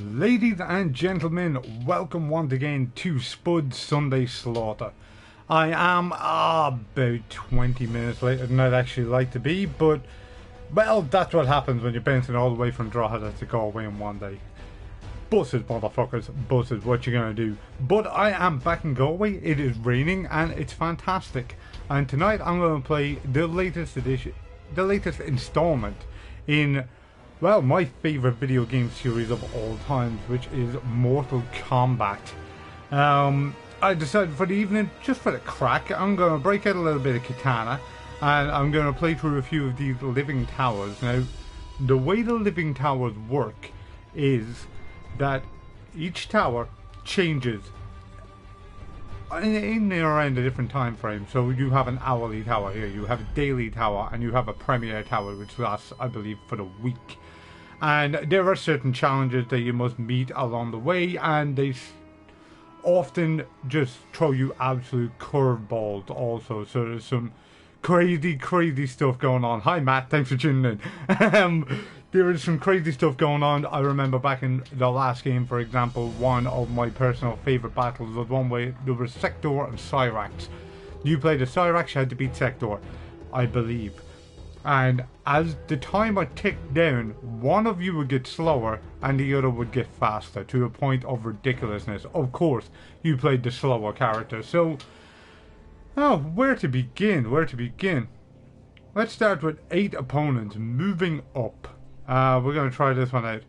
Ladies and gentlemen, welcome once again to Spud Sunday Slaughter. I am about 20 minutes later than I'd actually like to be, but, well, that's what happens when you're bouncing all the way from Drogheda to Galway in one day. Buses, motherfuckers, buses, what you gonna do? But I am back in Galway, it is raining, and it's fantastic. And tonight I'm gonna play the latest installment in, well, my favourite video game series of all times, which is Mortal Kombat. I decided for the evening, just for the crack, I'm going to break out a little bit of Kitana, and I'm going to play through a few of these living towers. Now, the way the living towers work is that each tower changes in and around a different time frame. So you have an hourly tower here, you have a daily tower, and you have a premier tower, which lasts, I believe, for the week. And there are certain challenges that you must meet along the way, and they often just throw you absolute curveballs also. So there's some crazy stuff going on. Hi Matt, thanks for tuning in. There is some crazy stuff going on. I remember back in the last game, for example, one of my personal favourite battles was one where there was Sector and Cyrax. You played the Cyrax, you had to beat Sector, I believe. And as the timer ticked down, one of you would get slower and the other would get faster, to a point of ridiculousness. Of course, you played the slower character, so... oh, where to begin? Let's start with 8 opponents moving up. We're going to try this one out.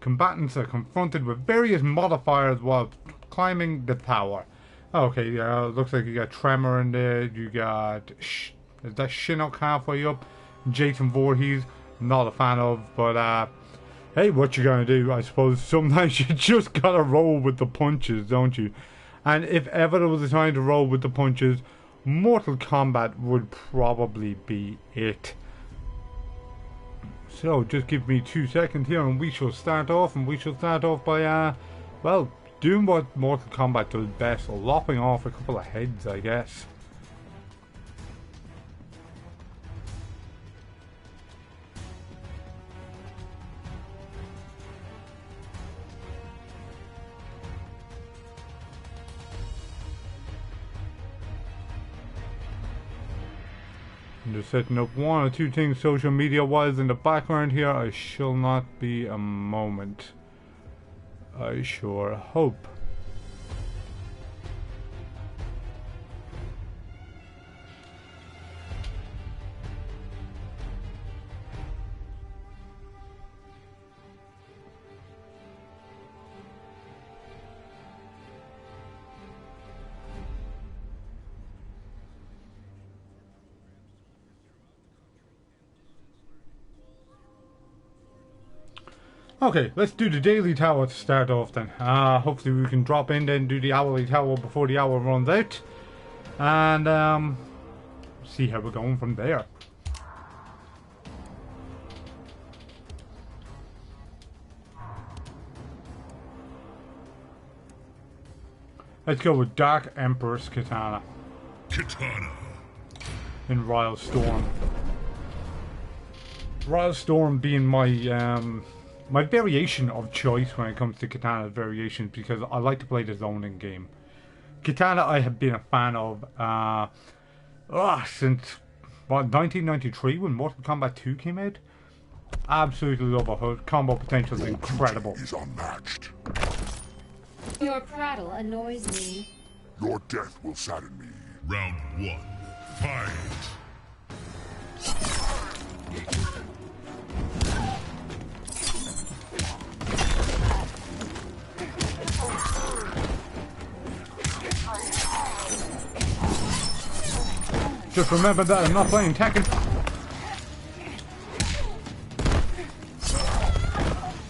Combatants are confronted with various modifiers while climbing the tower. Okay, yeah, looks like you got Tremor in there, you got... is that Shinnok halfway up? Jason Voorhees, not a fan of, but hey, what you gonna do? I suppose sometimes you just gotta roll with the punches, don't you? And if ever there was a time to roll with the punches, Mortal Kombat would probably be it. So just give me 2 seconds here and we shall start off, by well, doing what Mortal Kombat does best, lopping off a couple of heads, I guess. I'm just setting up 1 or 2 things social media wise in the background here. I shall not be a moment. I sure hope. Okay, let's do the daily tower to start off then. Hopefully we can drop in then do the hourly tower before the hour runs out. And see how we're going from there. Let's go with Dark Empress Kitana. In Royal Storm. Royal Storm being my my variation of choice when it comes to Kitana's variations, because I like to play the zoning game. Kitana I have been a fan of since what, 1993 when Mortal Kombat 2 came out. Absolutely love her. Her combo potential is incredible. Is unmatched. Your prattle annoys me. Your death will sadden me. Round 1. Fight! Just remember that I'm not playing Tekken.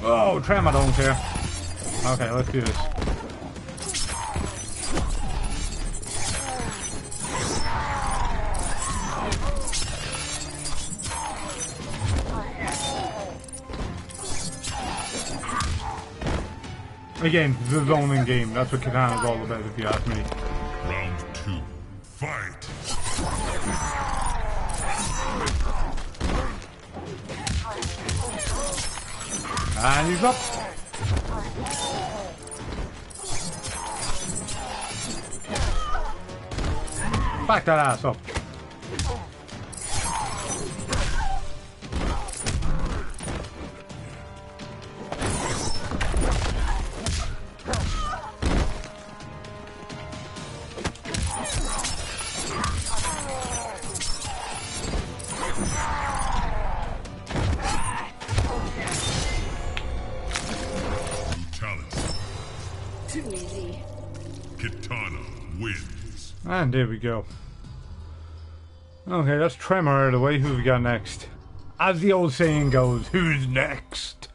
Oh, Tremor don't care. Okay, let's do this. Again, the zoning game. That's what Kitana is all about, if you ask me. Round 2. Fight! And he's up. Back that ass up. Too easy. Kitana wins. And there we go. Okay, that's Tremor out of the way. Who we got next? As the old saying goes, who's next?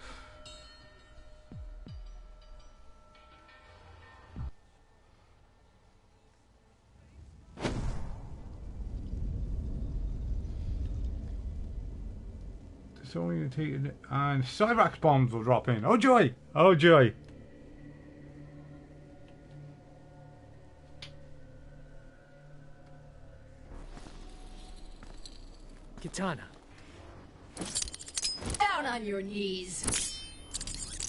It's only going to take it. And Cyrax bombs will drop in. Oh joy! Oh joy! Kitana, Down on your knees.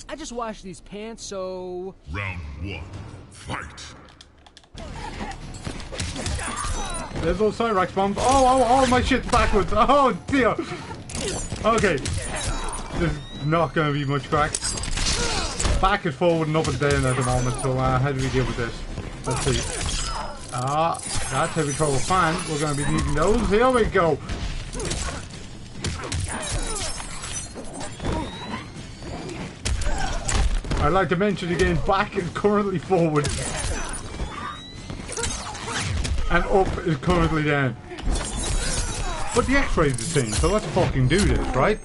I just washed these pants, so... Round 1. Fight. There's those Cyrax bombs. Oh, my shit's backwards. Oh dear. Okay. This is not going to be much crack. Back and forward and up and down at the moment, so how do we deal with this? Let's see. That's how we call a fan. We're going to be needing those. Here we go. I'd like to mention again, back is currently forward. And up is currently down. But the X-ray is the same, so let's fucking do this, right?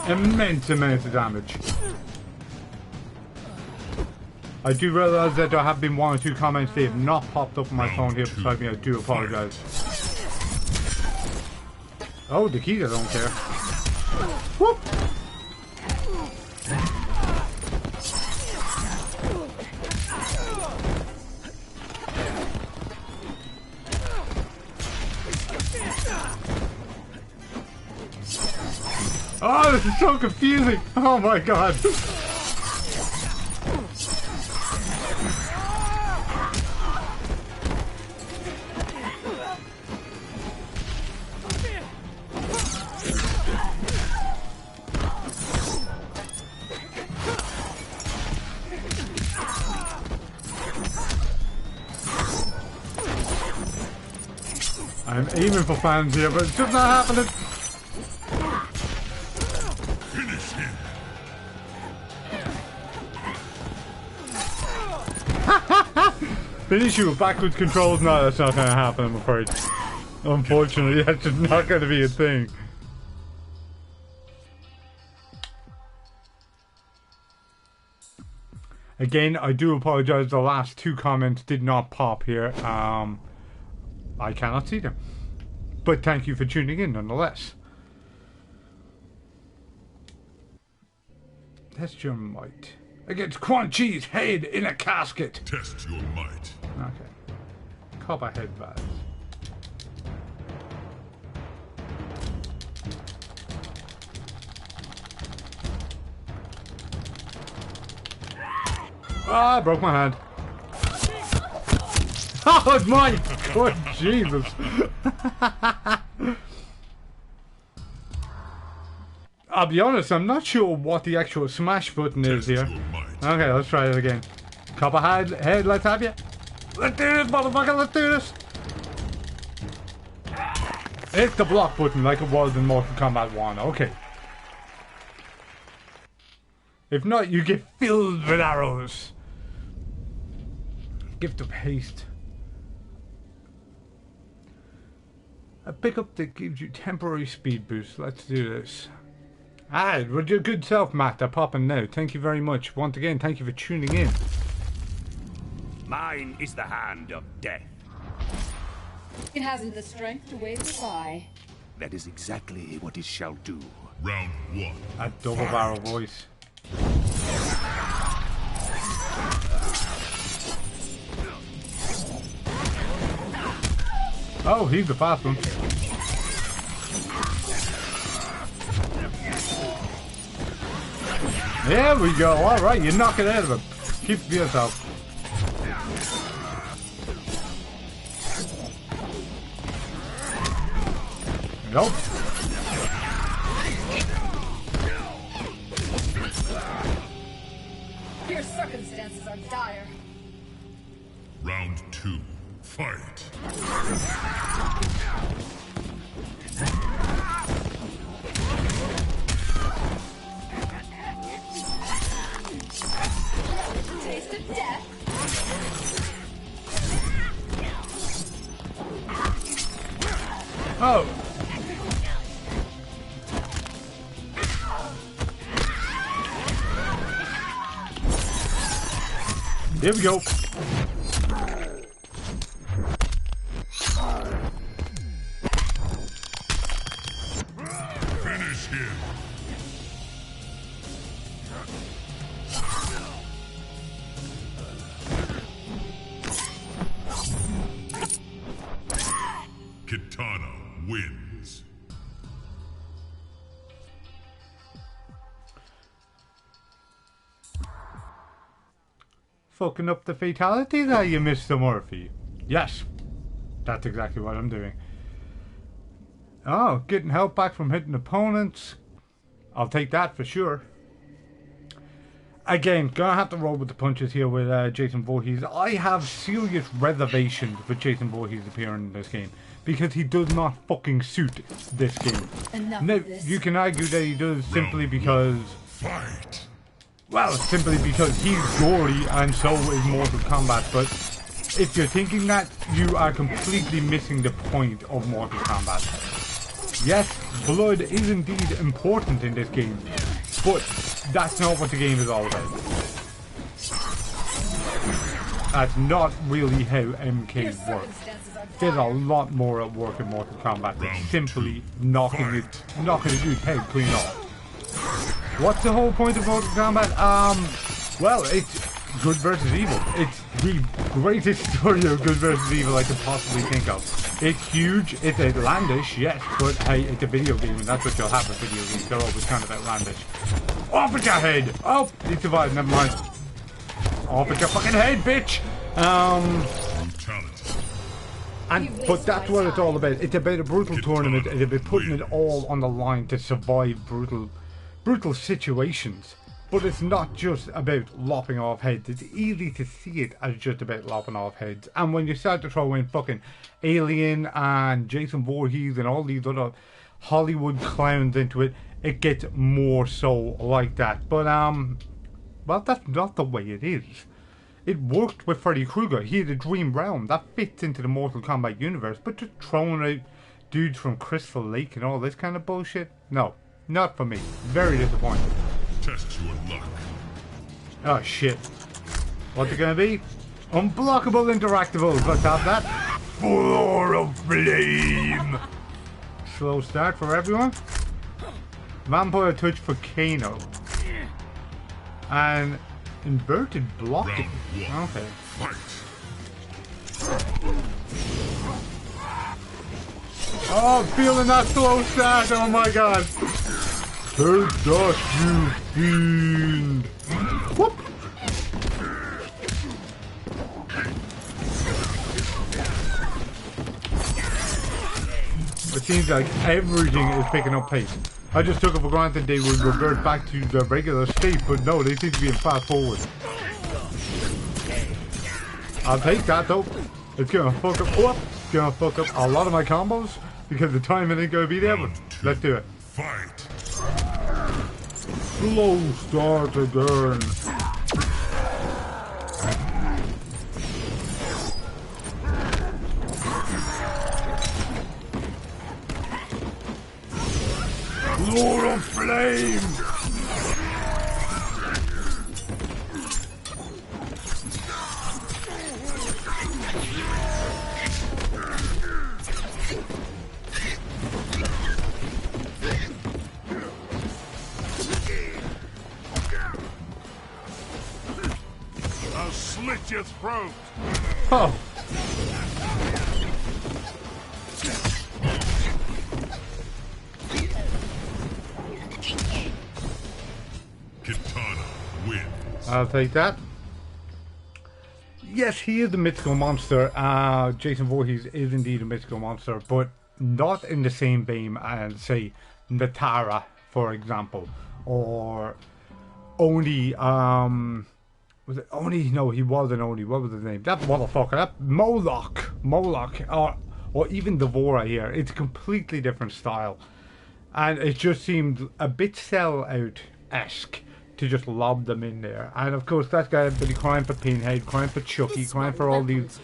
Immense amounts of damage. I do realise that there have been one or two comments they have not popped up on my phone here beside me. I do apologise. Oh, the keys, I don't care. Whoop! Oh, this is so confusing! Oh my god! I'm aiming for fans here, but it's just not happening. Finish him. Finish you with backwards controls? No, that's not going to happen, I'm afraid. Unfortunately, that's just not going to be a thing. Again, I do apologise, the last two comments did not pop here. I cannot see them. But thank you for tuning in nonetheless. Test your might. Against Quan Chi's head in a casket. Test your might. Okay. Copper head vibes. Ah, I broke my hand. Oh my god, Jesus. I'll be honest, I'm not sure what the actual smash button is here. Okay, let's try it again. Copper head, let's have you. Let's do this, motherfucker, let's do this. It's the block button like it was in Mortal Kombat 1, okay. If not, you get filled with arrows. Gift of haste. A pickup that gives you temporary speed boost. Let's do this. Ah, with your good self, Matt. They're popping now. Thank you very much. Once again, thank you for tuning in. Mine is the hand of death. It hasn't the strength to wave goodbye. That is exactly what it shall do. Round 1. A double barrel voice. Oh, he's the fast one. There we go. Alright, you knock it out of him. Keep it to yourself. Nope. Your circumstances are dire. Round 2. Fight. Taste of death. Oh. Here we go. Finish him. Kitana wins. Fucking up the fatality there, you Mr. Murphy. Yes, that's exactly what I'm doing. Oh, getting help back from hitting opponents. I'll take that for sure. Again, gonna have to roll with the punches here with Jason Voorhees. I have serious reservations with Jason Voorhees appearing in this game because he does not fucking suit this game. Enough Now, of this. you can argue that he does simply because, Fight. well, simply because he's gory and so is Mortal Kombat, but if you're thinking that, you are completely missing the point of Mortal Kombat. Yes, blood is indeed important in this game, but that's not what the game is all about. That's not really how Your MK works. circumstances are There's a dire. lot more at work in Mortal Kombat than Round simply 2. knocking a dude's head clean off. What's the whole point of Mortal Kombat? Well, it's good versus evil. It's the greatest story of good versus evil I could possibly think of. It's huge, it's outlandish, yes, but hey, it's a video game and that's what you'll have with video games. They're always kind of outlandish. Off with your head! Oh, he survived, never mind. Off with your fucking head, bitch! Brutality. But that's what it's all about. It's about a brutal tournament. It's about putting it all on the line to survive brutal situations. But it's not just about lopping off heads. It's easy to see it as just about lopping off heads. And when you start to throw in fucking Alien and Jason Voorhees and all these other Hollywood clowns into it, it gets more so like that. But well, that's not the way it is. It worked with Freddy Krueger. He had a dream realm that fits into the Mortal Kombat universe. But just throwing out dudes from Crystal Lake and all this kind of bullshit, no, not for me. Very disappointed. Test your luck. Oh shit. What's it gonna be? Unblockable interactables. Let's have that. Floor of Flame. Slow start for everyone. Vampire Touch for Kano. And inverted blocking. Round 1. Okay. Fight. Oh, I'm feeling that slow start. Oh my god. Take that, you fiend. Whoop. It seems like everything is picking up pace. I just took it for granted they would revert back to the regular state, but no, they seem to be in fast forward. I'll take that though. It's gonna fuck up. Oh, it's gonna fuck up a lot of my combos because the timing ain't gonna be there. But let's do it. Fight. Slow start again. Lord of Flame! I'll slit your throat. Oh! Kitana wins. I'll take that. Yes, he is a mythical monster. Jason Voorhees is indeed a mythical monster, but not in the same vein as, say, Natara, for example, or Oni. Was it Oni? No, he wasn't Oni. What was his name? That motherfucker. That Moloch, or even Devora here. It's a completely different style, and it just seemed a bit Sell-Out-esque to just lob them in there. And of course that's got everybody crying for Pinhead, crying for Chucky, crying for all these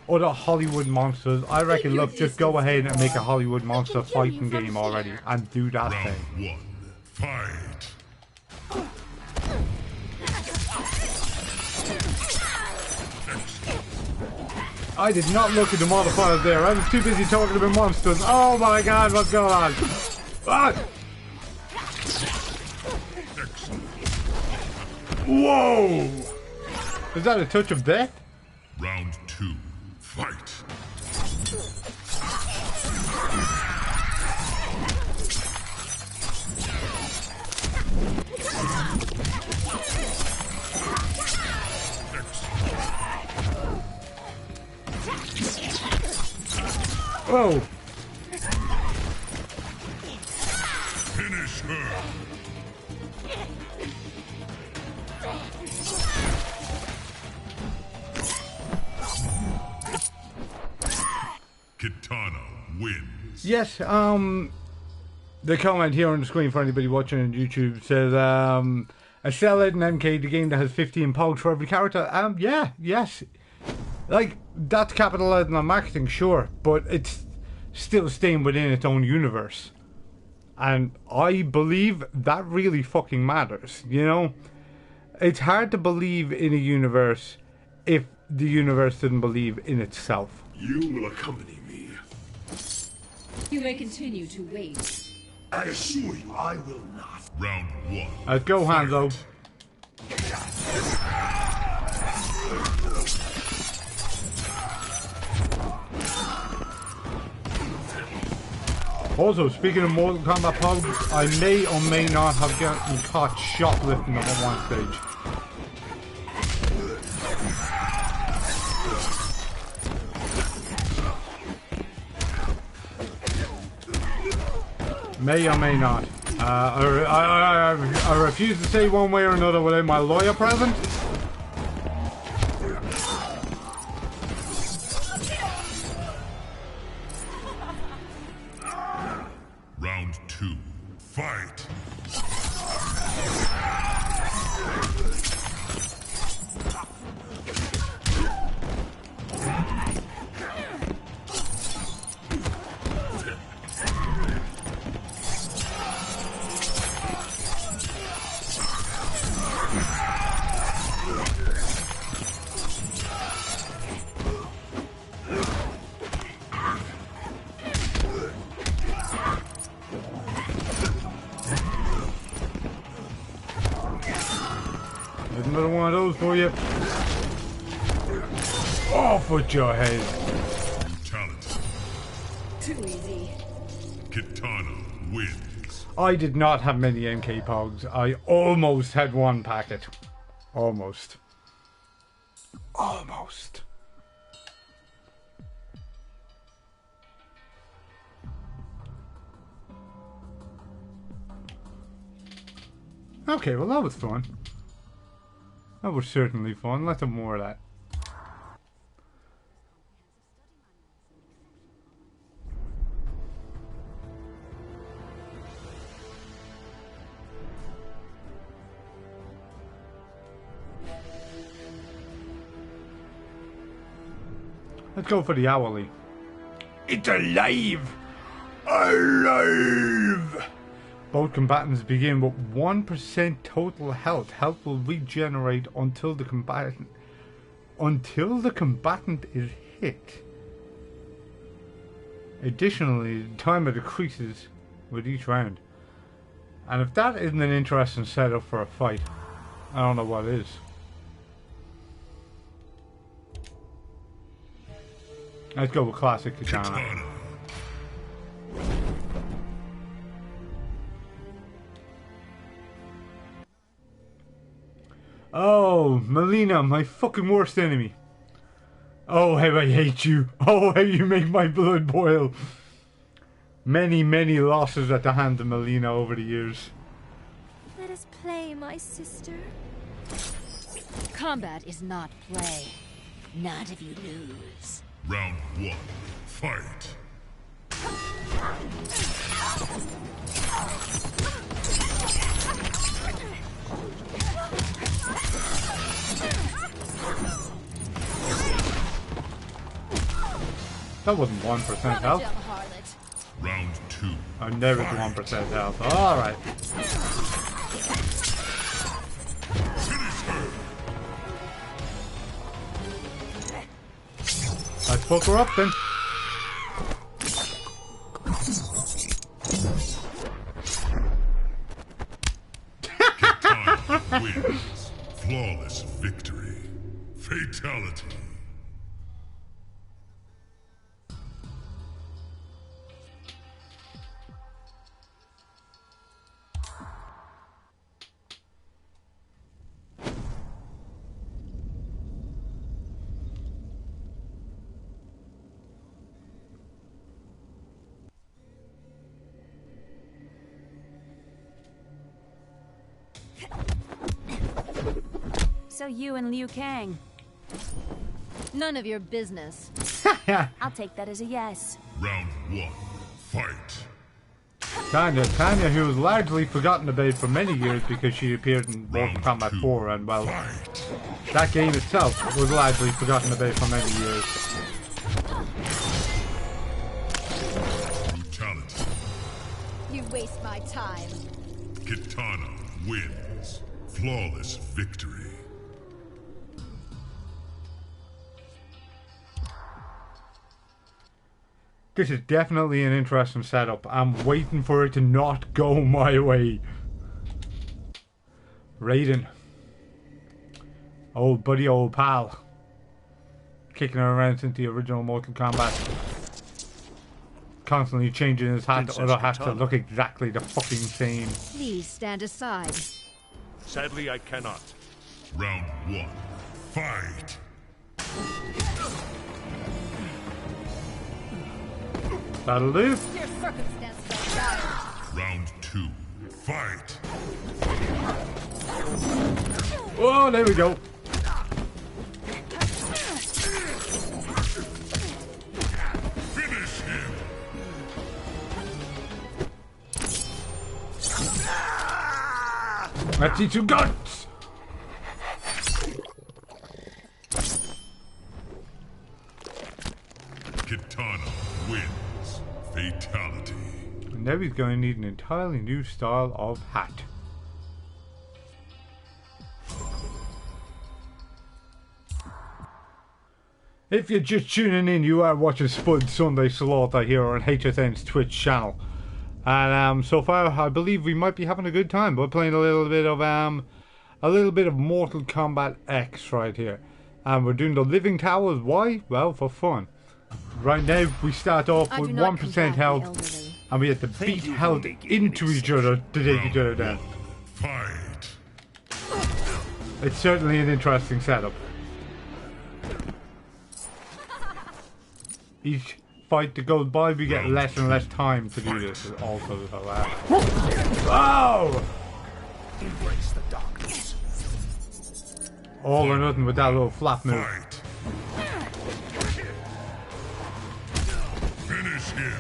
other Hollywood monsters. I reckon, look, just go ahead and make a Hollywood monster fighting game already and do that Round thing. 1. Fight. I did not look at the modifiers there. I was too busy talking about monsters. Oh my god, what's going on? Ah! Whoa! Is that a touch of death? Round 2. Fight. Whoa! Finish her. Kitana wins. Yes, the comment here on the screen for anybody watching on YouTube says, a Sell-Out and MK, the game that has 15 pogs for every character. Yeah, yes. Like, that's capitalizing on marketing, sure, but it's still staying within its own universe. And I believe that really fucking matters, you know? It's hard to believe in a universe if the universe didn't believe in itself. You will accompany me. You may continue to wait. I assure you I will not. Round 1. Let's go, Hanzo. Also, speaking of Mortal Kombat pogs, I may or may not have gotten caught shoplifting at one stage. May or may not. I refuse to say one way or another without my lawyer present. Round 2. Fight. There's another one of those for you. Off with your head. Brutality. Too easy. Kitana wins. I did not have many MK pogs. I almost had one packet. Almost. Almost. Okay, well that was fun. That was certainly fun. Let's have more of that. Let's go for the hourly. It's alive! Alive! Both combatants begin with 1% total health. Health will regenerate until the combatant is hit. Additionally, the timer decreases with each round. And if that isn't an interesting setup for a fight, I don't know what is. Let's go with classic Kitana. Kitana. Oh, Melina, my fucking worst enemy. Oh, how I hate you. Oh, how you make my blood boil. Many, many losses at the hand of Melina over the years. Let us play, my sister. Combat is not play. Not if you lose. Round 1. Fight. That wasn't 1% health. Round 2. I never did 1% health. Alright. Let's fuck her up then. Kitana wins. Flawless victory. Fatality. So you and Liu Kang. None of your business. I'll take that as a yes. Round 1. Fight. Tanya, who was largely forgotten about for many years because she appeared in Mortal Kombat 4 and, well, that game itself was largely forgotten about for many years. Brutality. You waste my time. Kitana wins. Flawless victory. This is definitely an interesting setup. I'm waiting for it to not go my way. Raiden. Old buddy, old pal. Kicking her around since the original Mortal Kombat. Constantly changing his hat, Princess other hat to Kitana. look exactly the fucking same. Please stand aside. Sadly, I cannot. Round 1. Fight. That'll do. Your circumstances are dire. Round 2. Fight. Oh, there we go. Finish him. Let's eat some guts. Kitana wins. Fatality. And now he's going to need an entirely new style of hat. If you're just tuning in, you are watching Spud Sunday Slaughter here on HSN's Twitch channel. And so far, I believe we might be having a good time. We're playing a little bit of Mortal Kombat X right here, and we're doing the Living Towers. Why? Well, for fun. Right now, we start off I with do not 1% combat the health, elderly. and we have to beat you health for making into each other to take each other down. Fight. It's certainly an interesting setup. Each fight that goes by, we get less and less time to do this. Also, oh! Embrace the darkness. All or nothing with that little flap move. Fight. Finish him.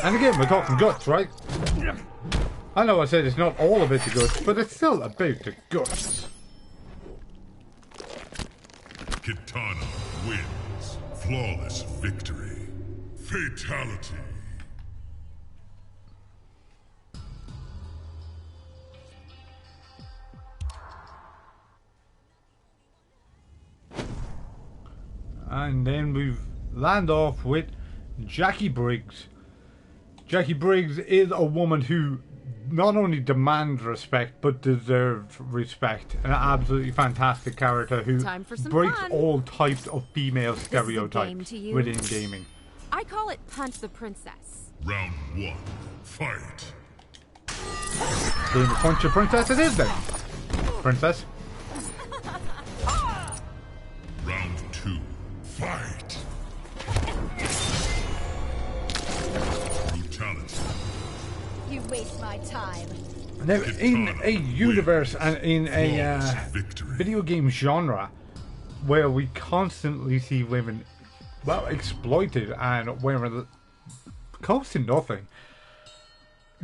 And again, we're talking guts, right? I know I said it's not all about the guts, but it's still about the guts. Kitana wins. Flawless victory. Fatality. And then we land off with Jackie Briggs. Jackie Briggs is a woman who not only demands respect, but deserves respect. An absolutely fantastic character who Time for some breaks fun. all types of female is a game stereotypes to you. within gaming. I call it Punch the Princess. Round 1. Fight. Game of Punch a Princess it is then. Princess. Round 2. Fight. Brutality. You waste my time. Now, in a universe and in a Victory. video game genre where we constantly see women, well, exploited and wearing close to nothing,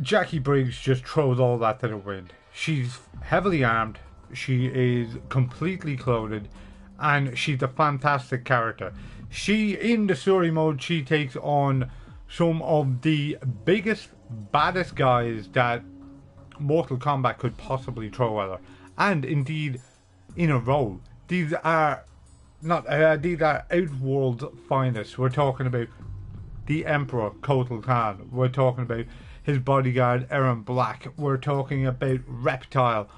Jackie Briggs just throws all that to the wind. She's heavily armed, she is completely clothed, and she's a fantastic character. She, in the story mode, she takes on some of the biggest, baddest guys that Mortal Kombat could possibly throw at her, and indeed in a row. These are not these are Outworld finest. We're talking about the Emperor Kotal Khan. We're talking about his bodyguard Aaron Black. We're talking about Reptile.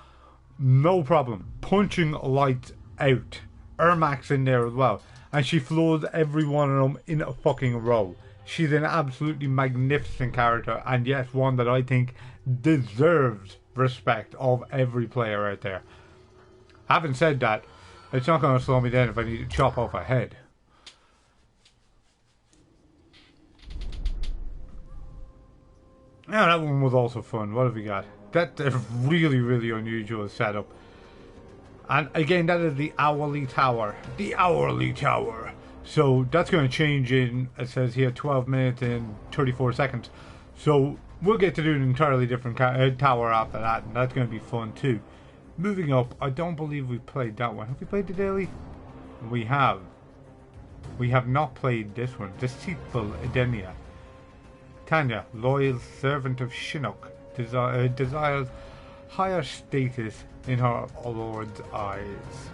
No problem, punching lights out. Ermac's in there as well, and she floors every one of them in a fucking row. She's an absolutely magnificent character, and yes, one that I think deserves respect of every player out there. Having said that, it's not going to slow me down if I need to chop off a head. Yeah, that one was also fun. What have we got? That's a really, really unusual setup. And again, that is the Hourly Tower. The Hourly Tower. So that's going to change in, it says here, 12 minutes and 34 seconds. So we'll get to do an entirely different tower after that, and that's going to be fun too. Moving up, I don't believe we've played that one. Have we played the daily? We have. We have not played this one. Deceitful Edenia. Tanya, loyal servant of Shinnok, desires higher status in her lord's eyes.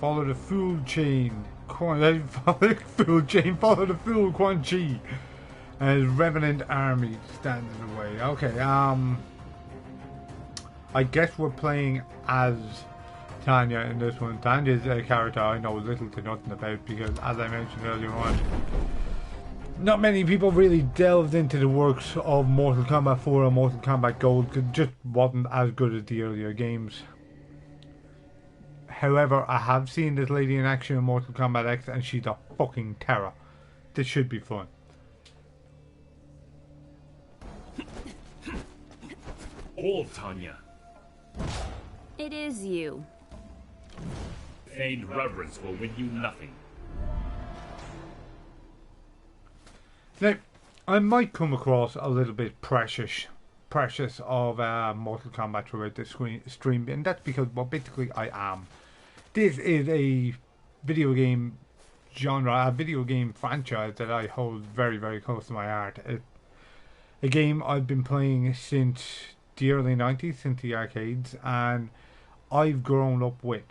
Follow the food chain. Follow the fool Quan Chi. And his revenant army stands in the way. Okay, I guess we're playing as Tanya in this one. Tanya's a character I know little to nothing about because, as I mentioned earlier on, not many people really delved into the works of Mortal Kombat 4 and Mortal Kombat Gold because it just wasn't as good as the earlier games. However, I have seen this lady in action in Mortal Kombat X and she's a fucking terror. This should be fun. Old Tanya. It is you. Feigned reverence will win you nothing. Now, I might come across a little bit precious of Mortal Kombat throughout the stream, and that's because, well, basically I am. This is a video game genre, a video game franchise that I hold very, very close to my heart. A game I've been playing since the early 90s, since the arcades, and I've grown up with.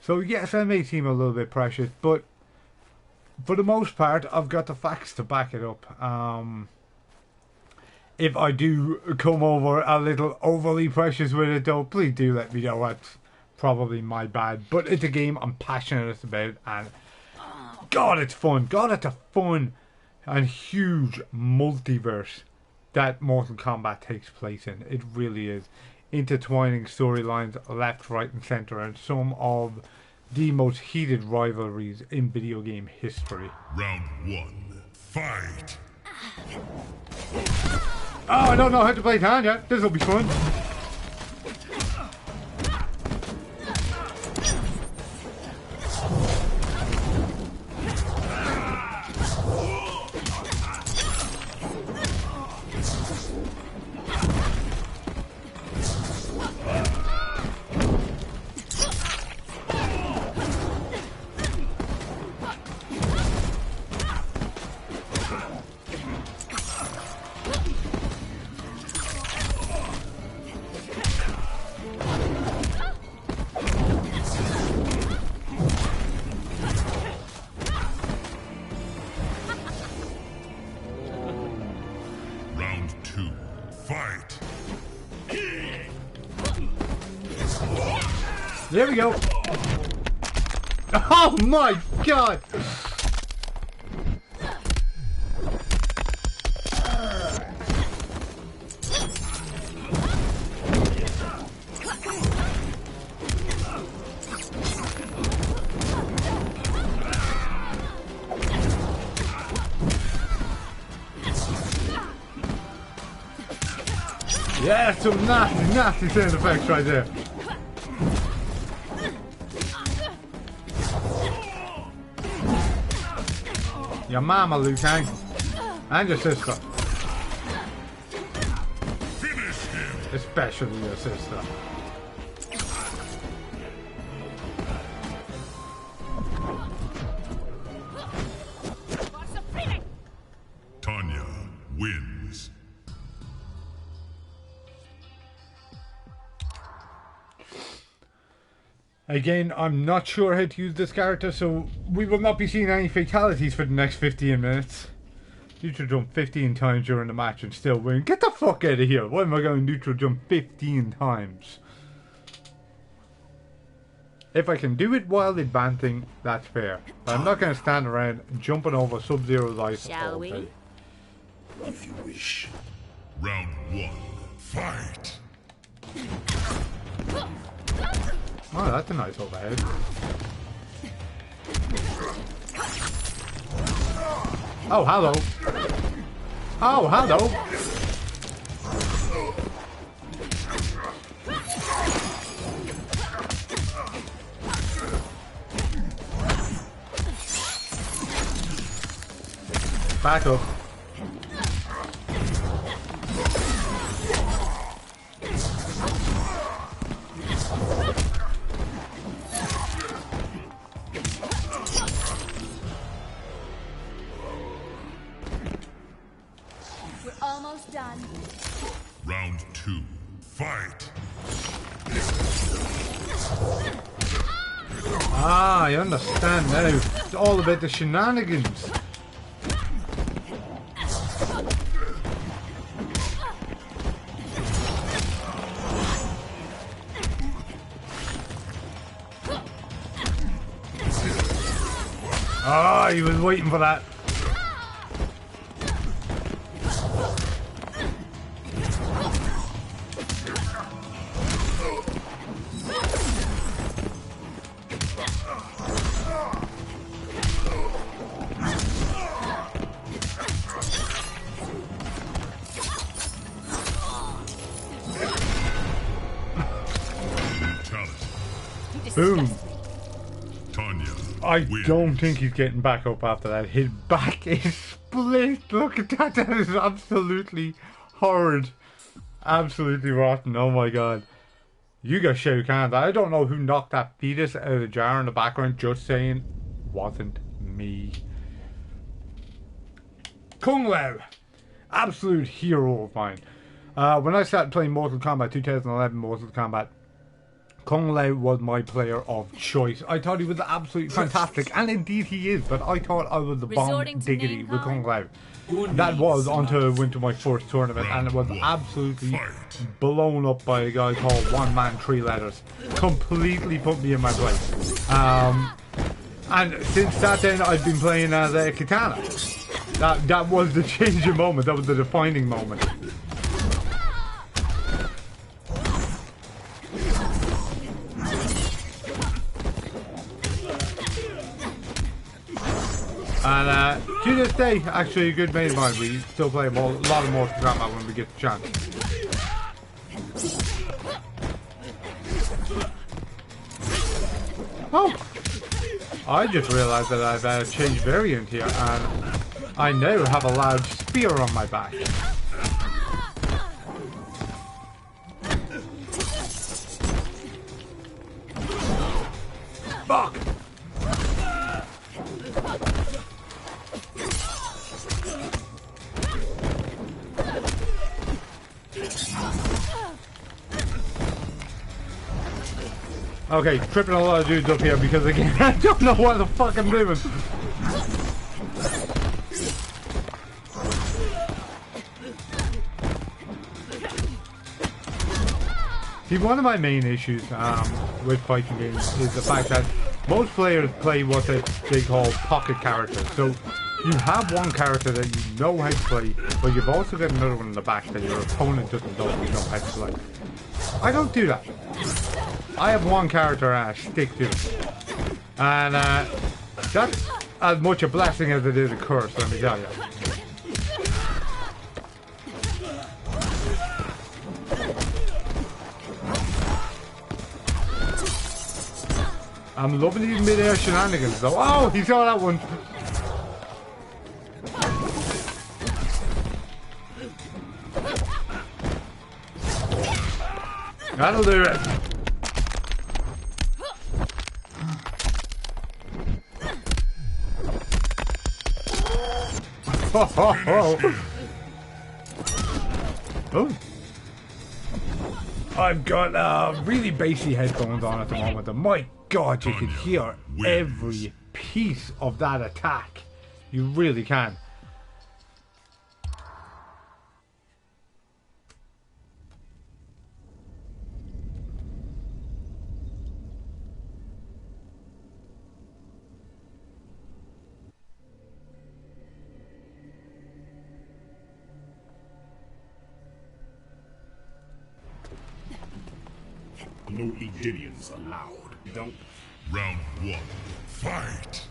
So yes, I may seem a little bit precious, but for the most part, I've got the facts to back it up. If I do come over a little overly precious with it, though, please do let me know. That's probably my bad. But it's a game I'm passionate about, and God, it's fun. God, it's a fun and huge multiverse that Mortal Kombat takes place in. It really is. Intertwining storylines left, right, and centre, and some of the most heated rivalries in video game history. Round 1. Fight. Oh, I don't know how to play Tanya. This will be fun. Round 2. Fight. There we go. Oh my God. Yeah, some nasty, nasty sound effects right there. Your mama, Liu Kang. And your sister. Finish him. Especially your sister. Tanya wins. Again, I'm not sure how to use this character, so we will not be seeing any fatalities for the next 15 minutes. Neutral jump 15 times during the match and still win. Get the fuck out of here. Why am I going neutral jump 15 times? If I can do it while advancing, that's fair. But I'm not going to stand around jumping over Sub-Zero life all day. If you wish. Round 1. Fight. Oh, that's a nice overhead. Oh, hello. Oh, hello. Back up. We're almost done. Round 2. Fight. Ah, I understand now. It's all about the shenanigans. Ah, he was waiting for that. Boom. Tanya I wins. don't think he's getting back up after that. His back is split. Look at that. That is absolutely horrid. Absolutely rotten. Oh my god. You got Shao Kahn. I don't know who knocked that fetus out of the jar in the background. Just saying. Wasn't me. Kung Lao. Absolute hero of mine. When I started playing Mortal Kombat 2011 Mortal Kombat, Kung Lao was my player of choice. I thought he was absolutely fantastic, and indeed he is, but I thought I was the bomb Resorting to diggity name with Kung Lao. calling? That was until I went to my first tournament, and it was absolutely blown up by a guy called One Man Three Letters. Completely put me in my place. And since that then, I've been playing as a Kitana. That was the changing moment. That was the defining moment. And to this day, actually a good mate of mine. We still play a lot of Mortal Kombat when we get the chance. Oh! I just realised that I've changed variant here, and I now have a large spear on my back. Fuck! Okay, tripping a lot of dudes up here because again, I don't know what the fuck I'm doing. See, one of my main issues with fighting games is the fact that most players play what they call pocket characters. So you have one character that you know how to play, but you've also got another one in the back that your opponent doesn't know you know how to play. I don't do that. I have one character and I stick to it. And that's as much a blessing as it is a curse, let me tell you. I'm loving these mid-air shenanigans though. Oh, he saw that one. That'll do it. Oh. I've got really bassy headphones on at the moment, and my god, you can hear every piece of that attack. You really can. No Edenians allowed. Don't. Round 1. Fight!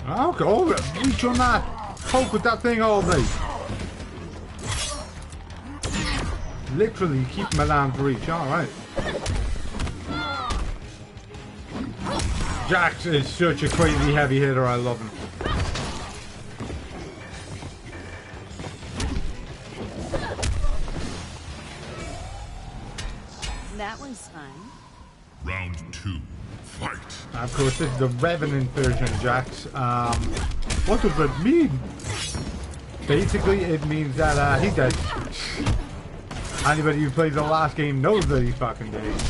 I'll go reach on that. Poke with that thing all day. Literally keep my arm's reach. Alright. Jax is such a crazy heavy hitter, I love him. That was fun. Round 2. Fight! Of course, this is the Revenant version of Jax. What does it mean? Basically, it means that he's dead. Anybody who plays the last game knows that he's fucking dead.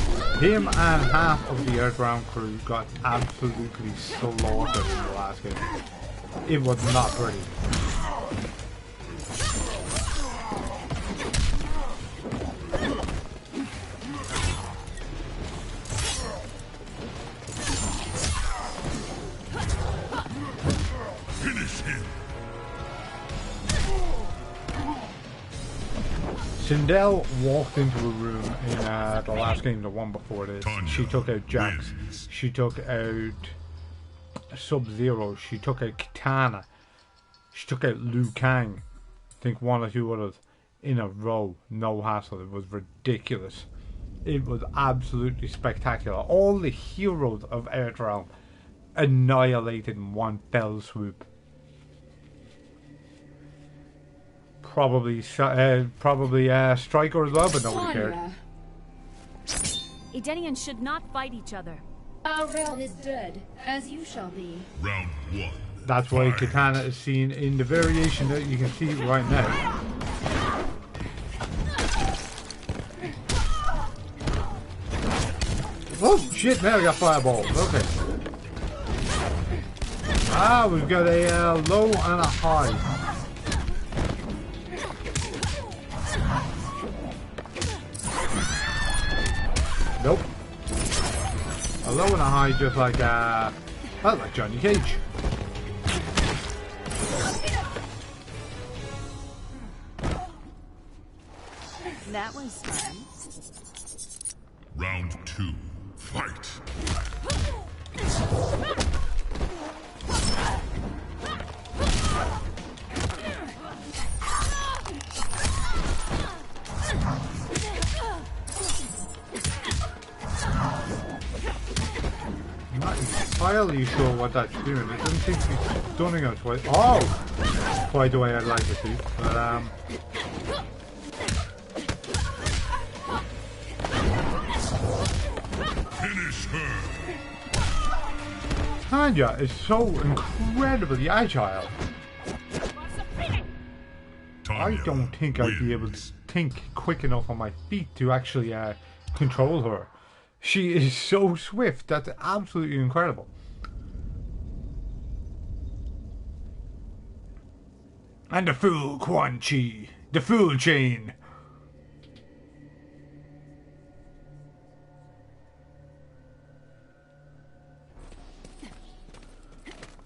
Him and half of the Earthbound crew got absolutely slaughtered in the last game. It was not pretty. Finish him! Sindel walked into a room in the last game, the one before this. She took out Jax. She took out Sub-Zero. She took out Kitana. She took out Liu Kang. I think one or two others in a row. No hassle. It was ridiculous. It was absolutely spectacular. All the heroes of Earthrealm annihilated in one fell swoop. Probably Striker as well, but nobody cared. Edenians should not fight each other. Our realm is dead, as you shall be. Round 1. That's why Kitana is seen in the variation that you can see right now. Oh shit, now I got fireballs. Okay. Ah, we've got a low and a high. Nope. A low and a high, just like well, like Johnny Cage. That was fun. Round 2. Fight! I'm not entirely sure what that's doing. It doesn't seem to be stunning us quite. Oh! Quite the way I'd like it to. But, Finish her! Tanya is so incredibly agile. I don't think I'd be able to think quick enough on my feet to actually control her. She is so swift. That's absolutely incredible. And the full Quan Chi. The full chain.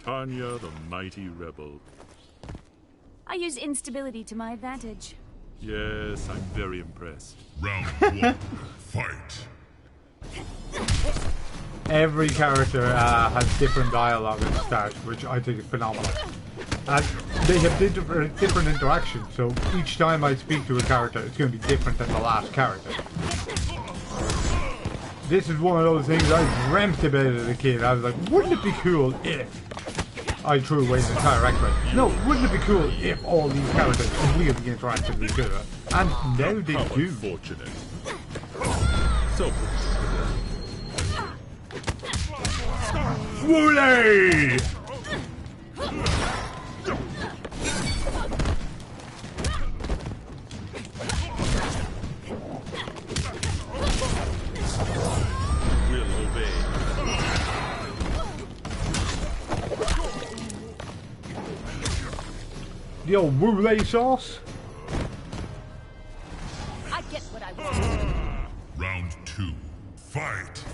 Tanya, the mighty rebel. I use instability to my advantage. Yes, I'm very impressed. Round 1. Fight! Every character has different dialogue at the start, which I think is phenomenal. And they have different interactions, so each time I speak to a character, it's going to be different than the last character. This is one of those things I dreamt about as a kid. I was like, wouldn't it be cool if I threw away the entire X-Ray? No, wouldn't it be cool if all these characters really interacted with each other? And now they How do. unfortunate. So Wooly! we'll obey. The old Wooly sauce? I get what I want. Round 2. Fight.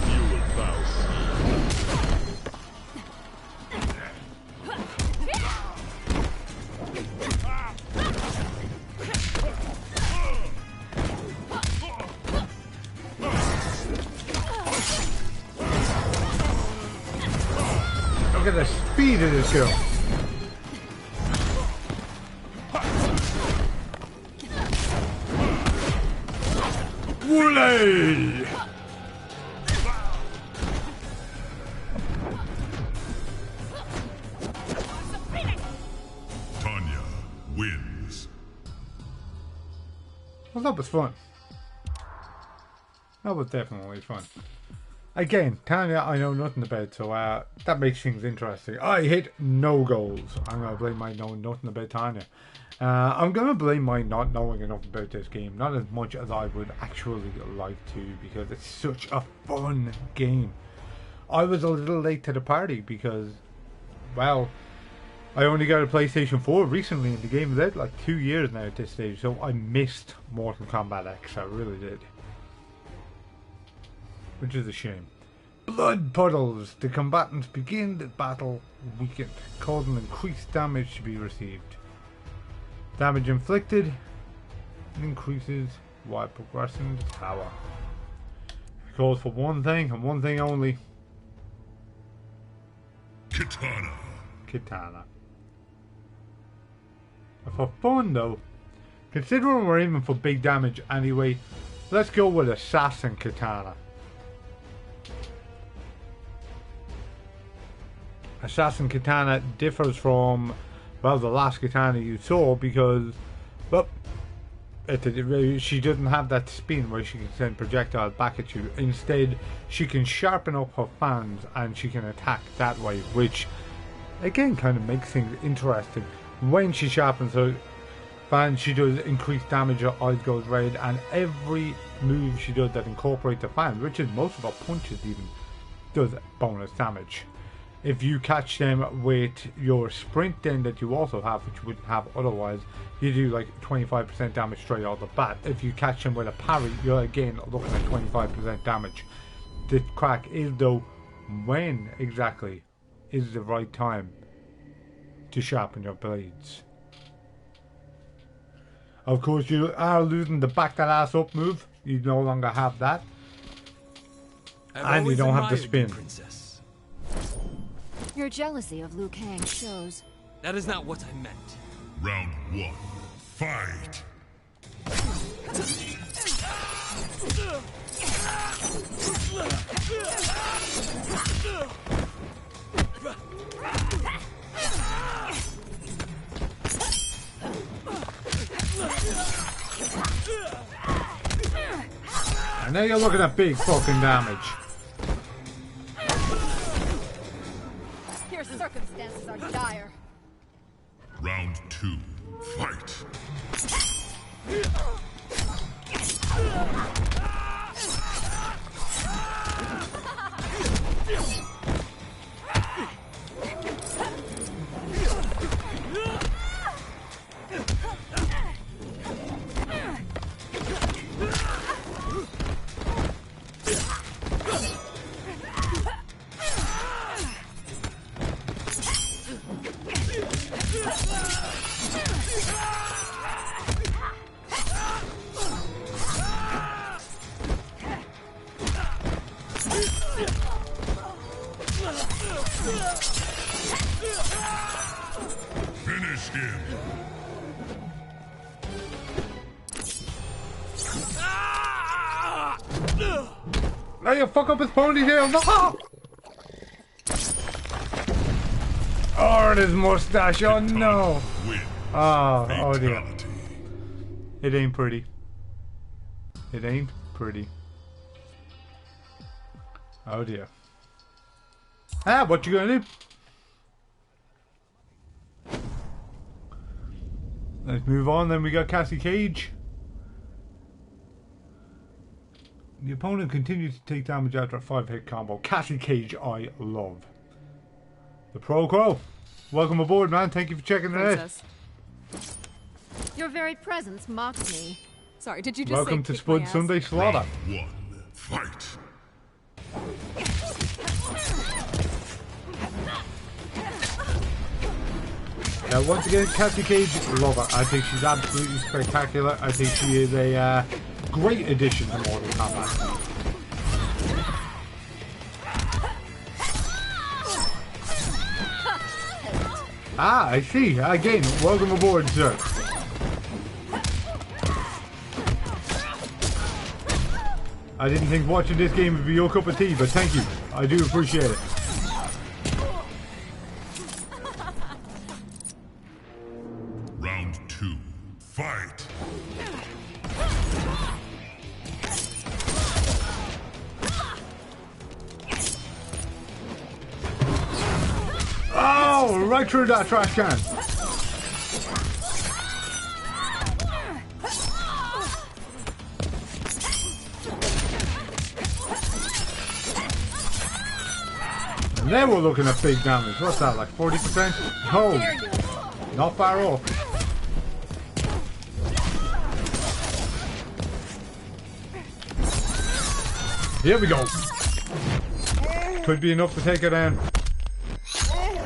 You will bow. Look at the speed of this girl. Wooly! Tanya wins. Well, that was fun. That was definitely fun. Again, Tanya, I know nothing about, so that makes things interesting. I hit no goals. I'm going to blame my knowing nothing about Tanya. I'm going to blame my not knowing enough about this game. Not as much as I would actually like to, because it's such a fun game. I was a little late to the party because, well, I only got a PlayStation 4 recently and the game is out like 2 years now at this stage. So I missed Mortal Kombat X. I really did. Which is a shame. Blood puddles. The combatants begin the battle weakened, causing increased damage to be received. Damage inflicted increases while progressing the tower. It calls for one thing and one thing only. Kitana. Kitana. For fun though, considering we're aiming for big damage anyway, let's go with Assassin Kitana. Assassin Kitana differs from, well, the last Kitana you saw because, well, she doesn't have that spin where she can send projectiles back at you. Instead, she can sharpen up her fans and she can attack that way, which again kind of makes things interesting. When she sharpens her fans, she does increased damage, her eyes goes red, and every move she does that incorporates the fans, which is most of her punches even, does bonus damage. If you catch them with your sprint then that you also have, which you wouldn't have otherwise, you do like 25% damage straight out the bat. If you catch them with a parry, you're again looking at 25% damage. The crack is though, when exactly is the right time to sharpen your blades. Of course, you are losing the back that ass up move. You no longer have that. And you don't have the spin. Princess. Your jealousy of Liu Kang shows. That is not what I meant. Round 1. Fight. And now you're looking at big fucking damage. Your circumstances are dire. Round 2. Fight. Finish him. Now you fuck up his ponytail. No! Oh, his mustache. Oh no. Win. Oh dear. Fatality. It ain't pretty. It ain't pretty. Oh dear. Ah, what you gonna do? Let's move on. Then we got Cassie Cage. The opponent continues to take damage after a 5-hit combo. Cassie Cage, I love. The Pro Crow. Welcome aboard, man. Thank you for checking it out. Princess. Your very presence mocks me. Sorry, did you just Welcome say to kick my Spud ass? Sunday Slaughter. Round 1. Fight. Now, once again, Cassie Cage, love her. I think she's absolutely spectacular. I think she is a great addition to Mortal Kombat. Ah, I see. Again, welcome aboard, sir. I didn't think watching this game would be your cup of tea, but thank you. I do appreciate it. Round 2. Fight. Oh, right through that trash can. And then we're looking at big damage. What's that, like 40%? Oh, not far off. Here we go. Could be enough to take her down.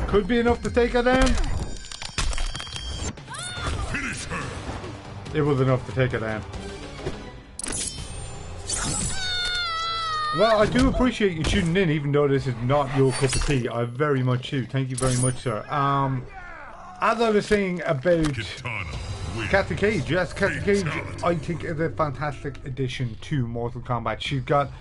Could be enough to take her down. Finish her. It was enough to take her down. Well, I do appreciate you tuning in, even though this is not your cup of tea. I very much do. Thank you very much, sir. As I was saying about Kitana. Win. Cassie Cage, yes, Cassie Cage, Fatality. I think is a fantastic addition to Mortal Kombat. She's got,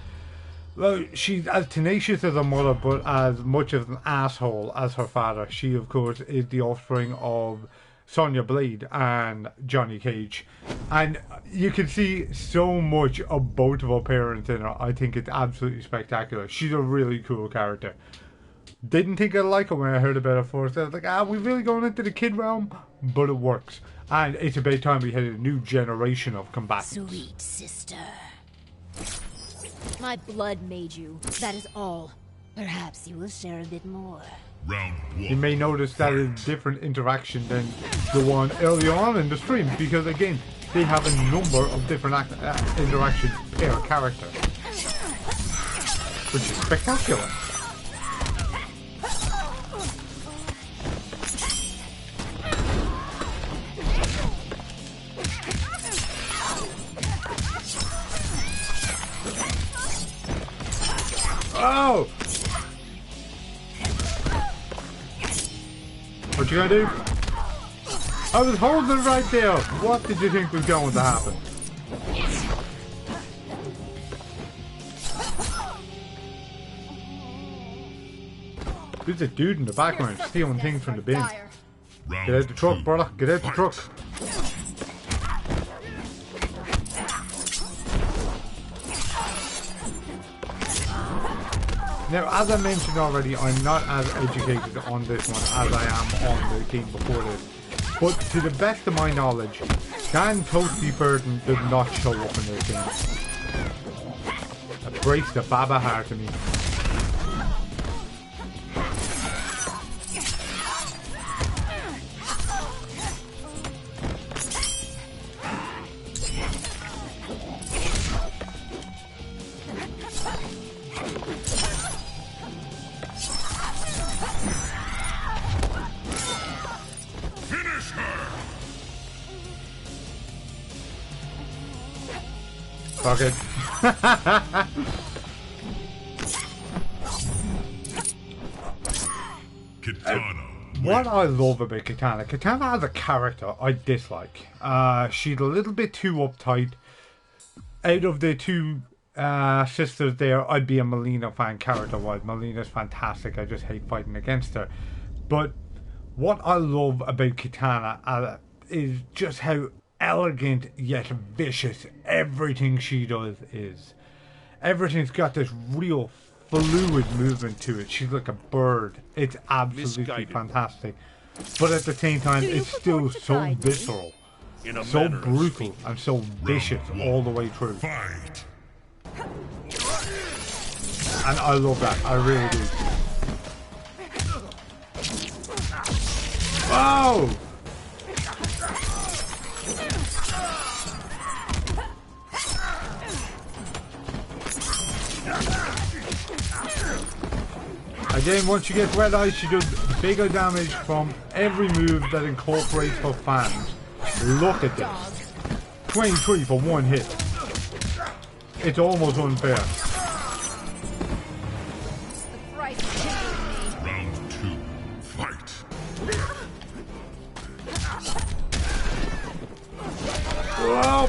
well, she's as tenacious as her mother, but as much of an asshole as her father. She, of course, is the offspring of Sonya Blade and Johnny Cage. And you can see so much of both of her parents in her. I think it's absolutely spectacular. She's a really cool character. Didn't think I'd like her when I heard about her first. I was like, we're really going into the kid realm? But it works. And it's about time we had a new generation of combatants. Sweet sister. My blood made you. That is all. Perhaps you will share a bit more. Round 1. You may notice that is a different interaction than the one early on in the stream, because again, they have a number of different interactions per character, which is spectacular. Oh! What you gonna do? I was holding it right there. What did you think was going to happen? There's a dude in the background stealing things from the bin. Round Get out the truck, 2. brother. Get out the Fight. truck. Now, as I mentioned already, I'm not as educated on this one as I am on the game before this. But to the best of my knowledge, Dan Toasty Burton does not show up in this game. That breaks the baba heart to me. Fuck it. Kitana. What I love about Kitana, Kitana as a character, I dislike. She's a little bit too uptight. Out of the two sisters there, I'd be a Melina fan character-wise. Melina's fantastic. I just hate fighting against her. But what I love about Kitana is just how elegant yet vicious everything she does is. Everything's got this real fluid movement to it. She's like a bird. It's absolutely Misguided. fantastic. But at the same time, it's still so visceral. In a So manner of brutal speaking. and so vicious all the way through. Fight. And I love that. I really do. Whoa! Again, once you get Red Eyes, she does bigger damage from every move that incorporates her fans. Look at this. 23 for one hit. It's almost unfair. The price of killing me. Round 2. Fight. Whoa!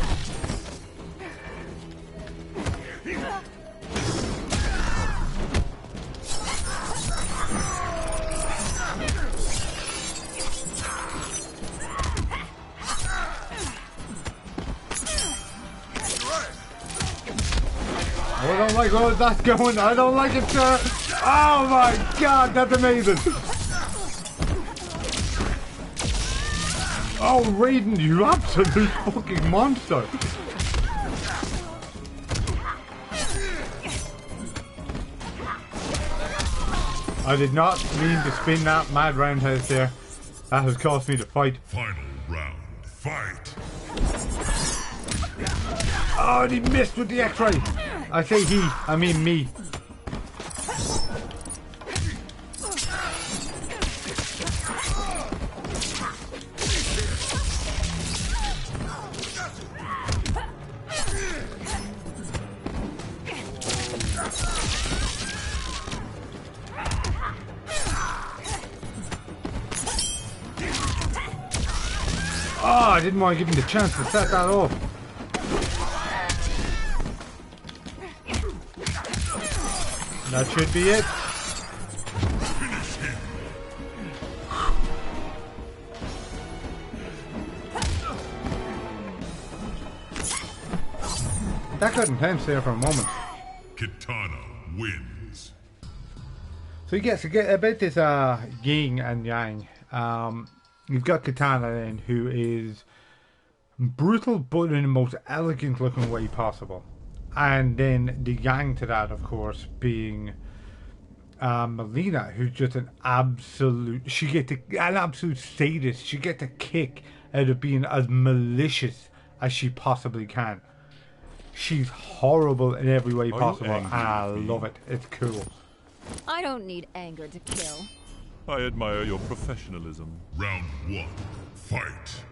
I don't like where that's going. I don't like it, sir. Oh my god, that's amazing. Oh, Raiden, you absolute fucking monster. I did not mean to spin that mad roundhouse there. That has cost me the fight. Final round. Fight. Oh, and he missed with the X-ray. I say he, I mean me. Oh, I didn't want to give him the chance to set that off. That should be it. That got intense there for a moment. Kitana wins. So yes, about this yin and yang. You've got Kitana then, who is brutal but in the most elegant looking way possible. And then the yang to that, of course, being Melina, who's just an absolute... an absolute sadist. She gets a kick out of being as malicious as she possibly can. She's horrible in every way possible, and I love it. It's cool. I don't need anger to kill. I admire your professionalism. Round 1. Fight.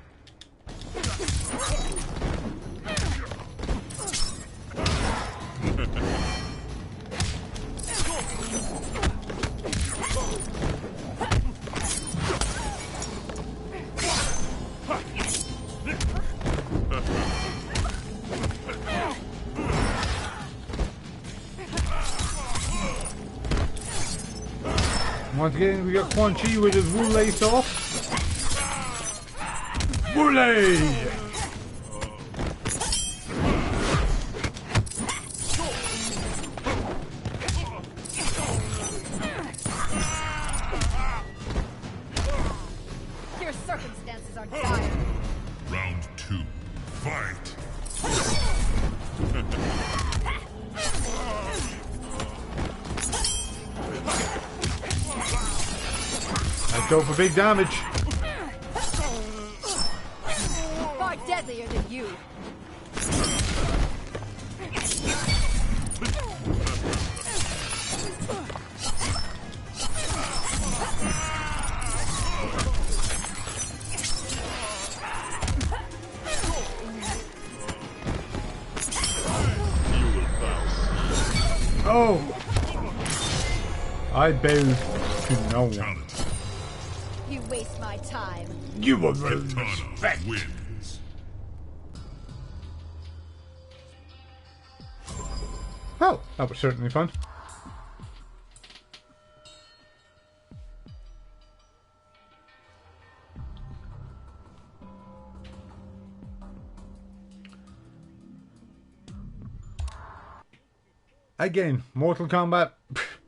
Once again, we got Quan Chi with his Wulei sauce. Wulei! Your circumstances are dire. Round 2. Fight. Let's go for big damage. Far deadlier than you. No! I bow to no one. You waste my time. You will Kitana respect. wins. Well, that was certainly fun. Again, Mortal Kombat,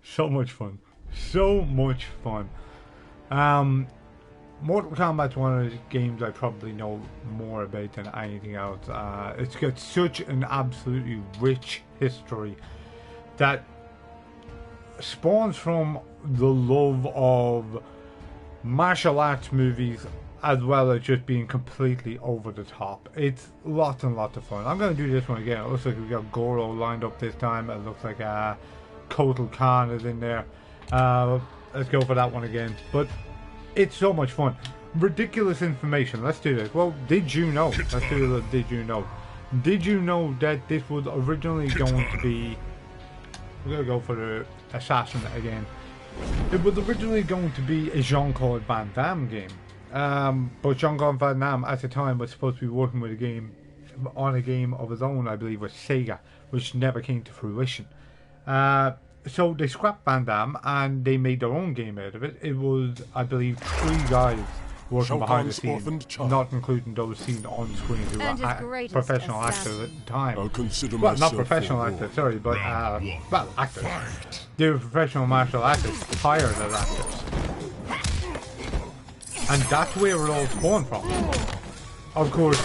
so much fun. So much fun. Mortal Kombat's one of the games I probably know more about than anything else. It's got such an absolutely rich history that spawns from the love of martial arts movies as well as just being completely over the top. It's lots and lots of fun. I'm going to do this one again. It looks like we've got Goro lined up this time. It looks like Kotal Khan is in there. Let's go for that one again. But it's so much fun. Ridiculous information. Let's do this. Well, did you know? Let's do the did you know. Did you know that this was originally going to be... We're going to go for the Assassin again. It was originally going to be a Jean-Claude Van Damme game. But Jean-Claude Van Damme at the time was supposed to be working with a game on a game of his own, I believe, with Sega, which never came to fruition. So they scrapped Van Damme and they made their own game out of it. It was, I believe, 3 guys working behind the scenes, not including those seen on screen who were professional actors at the time. Well, not professional actors, sorry, but well, actors. They were professional martial artists, hired as actors. And that's where it all spawned from. Of course,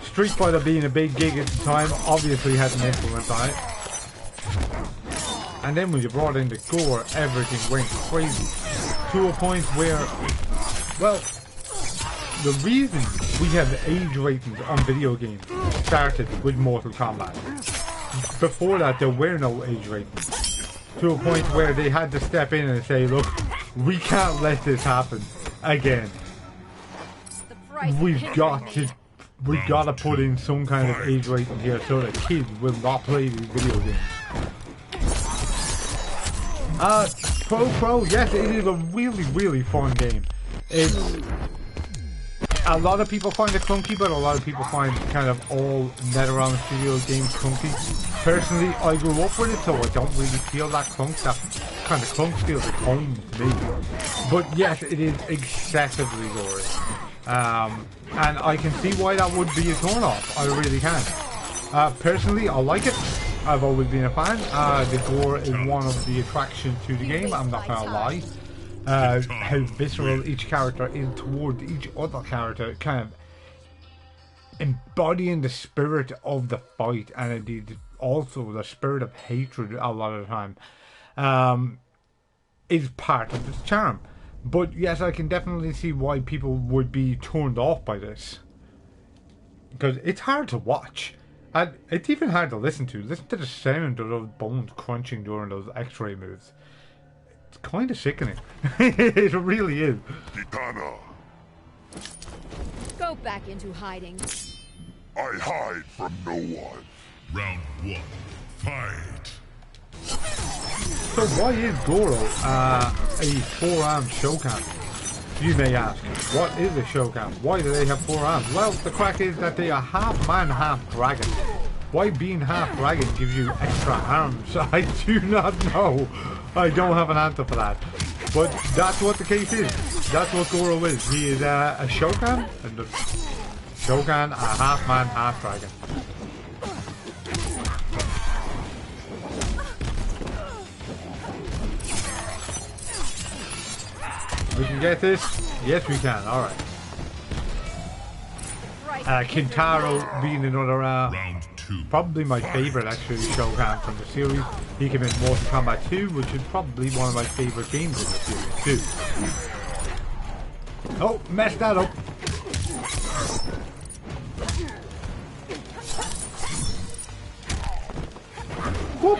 Street Fighter being a big gig at the time obviously had an influence on it. And then when you brought in the gore, everything went crazy. To a point where, well, the reason we have age ratings on video games started with Mortal Kombat. Before that, there were no age ratings. To a point where they had to step in and say, look, we can't let this happen again. We've got to put in some kind of age rating here so that kids will not play these video games. Pro, yes, it is a really, really fun game. It's... A lot of people find it clunky, but a lot of people find kind of all NetherRealm Studio games clunky. Personally, I grew up with it, so I don't really feel that clunk. That kind of clunk feels at home to me. But yes, it is excessively gory. And I can see why that would be a turn-off. I really can. Personally, I like it. I've always been a fan. The gore is one of the attractions to the game, I'm not gonna lie. How visceral each character is towards each other character, kind of embodying the spirit of the fight, and indeed also the spirit of hatred a lot of the time, is part of its charm. But yes, I can definitely see why people would be turned off by this, because it's hard to watch. And it's even hard to listen to. Listen to the sound of those bones crunching during those X-ray moves. It's kind of sickening. It really is. Kitana, Go back into hiding. I hide from no one. Round 1, fight. So why is Goro a 4-armed Shokan? You may ask, what is a Shokan? Why do they have 4 arms? Well, the crack is that they are half man, half dragon. Why being half dragon gives you extra arms? I do not know. I don't have an answer for that. But that's what the case is. That's what Goro is. He is a Shokan, and the Shokan, a half man, half dragon. We can get this? Yes, we can. Alright. Kintaro being another, Round 2. probably my favourite, actually, Shokan from the series. He came in Mortal Kombat 2, which is probably one of my favourite games in the series, too. Oh, messed that up. Whoop.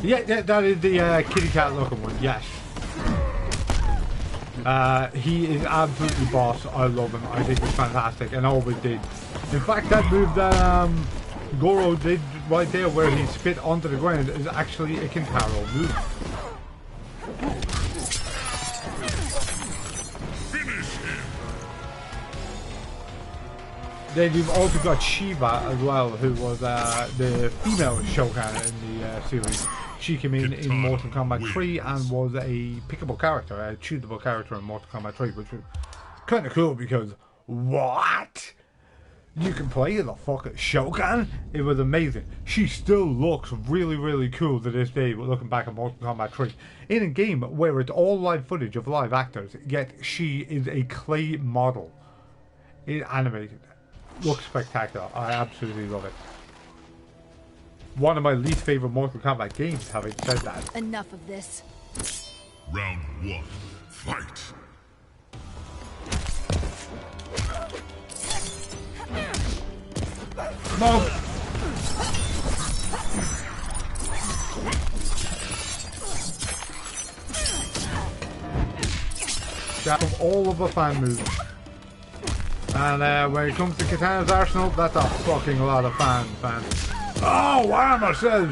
Yeah, that is the kitty cat looking one, yes. He is absolutely boss. I love him. I think he's fantastic and always did. In fact, that move that Goro did right there where he spit onto the ground is actually a Kintaro move. Then you've also got Shiva as well, who was the female Shogun in the series. She came in Mortal Kombat 3 and was a pickable character, a choosable character in Mortal Kombat 3, which was kind of cool because, what? You can play the fucking Shogun? It was amazing. She still looks really, really cool to this day, looking back at Mortal Kombat 3. In a game where it's all live footage of live actors, yet she is a clay model. It's animated. Looks spectacular. I absolutely love it. One of my least favorite Mortal Kombat games, having said that. Enough of this. Round 1. Fight. No! Jack of all of the fan moves. And when it comes to Kitana's arsenal, that's a fucking lot of fans. Oh, Warhammer says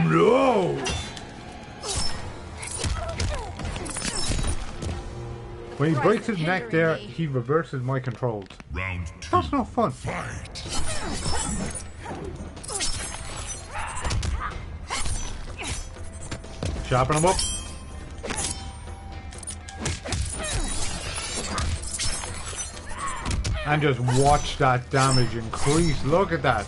no! When he breaks his neck there, he reverses my controls. Round 2. That's not fun. Fight. Sharpen him up. And just watch that damage increase. Look at that.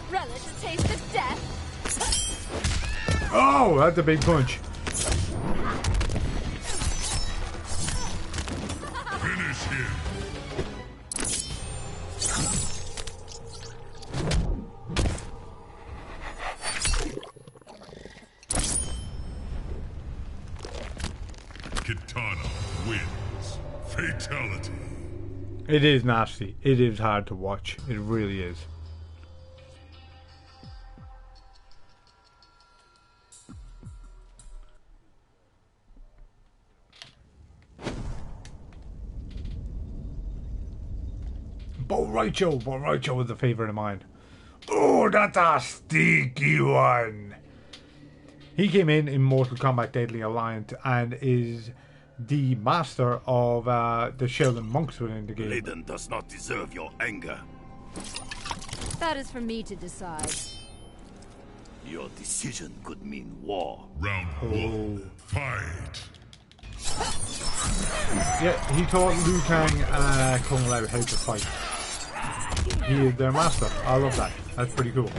Relish the taste of death. Oh, that's a big punch. Finish him. Kitana wins. Fatality. It is nasty. It is hard to watch. It really is. Boraicho was a favourite of mine. Oh, that's a sticky one. He came in Mortal Kombat Deadly Alliance and is the master of the Shaolin monks within the game. Raiden does not deserve your anger. That is for me to decide. Your decision could mean war. Round 1. Fight. Yeah, he taught Liu Kang and Kung Lao how to fight. He is their master. I love that. That's pretty cool.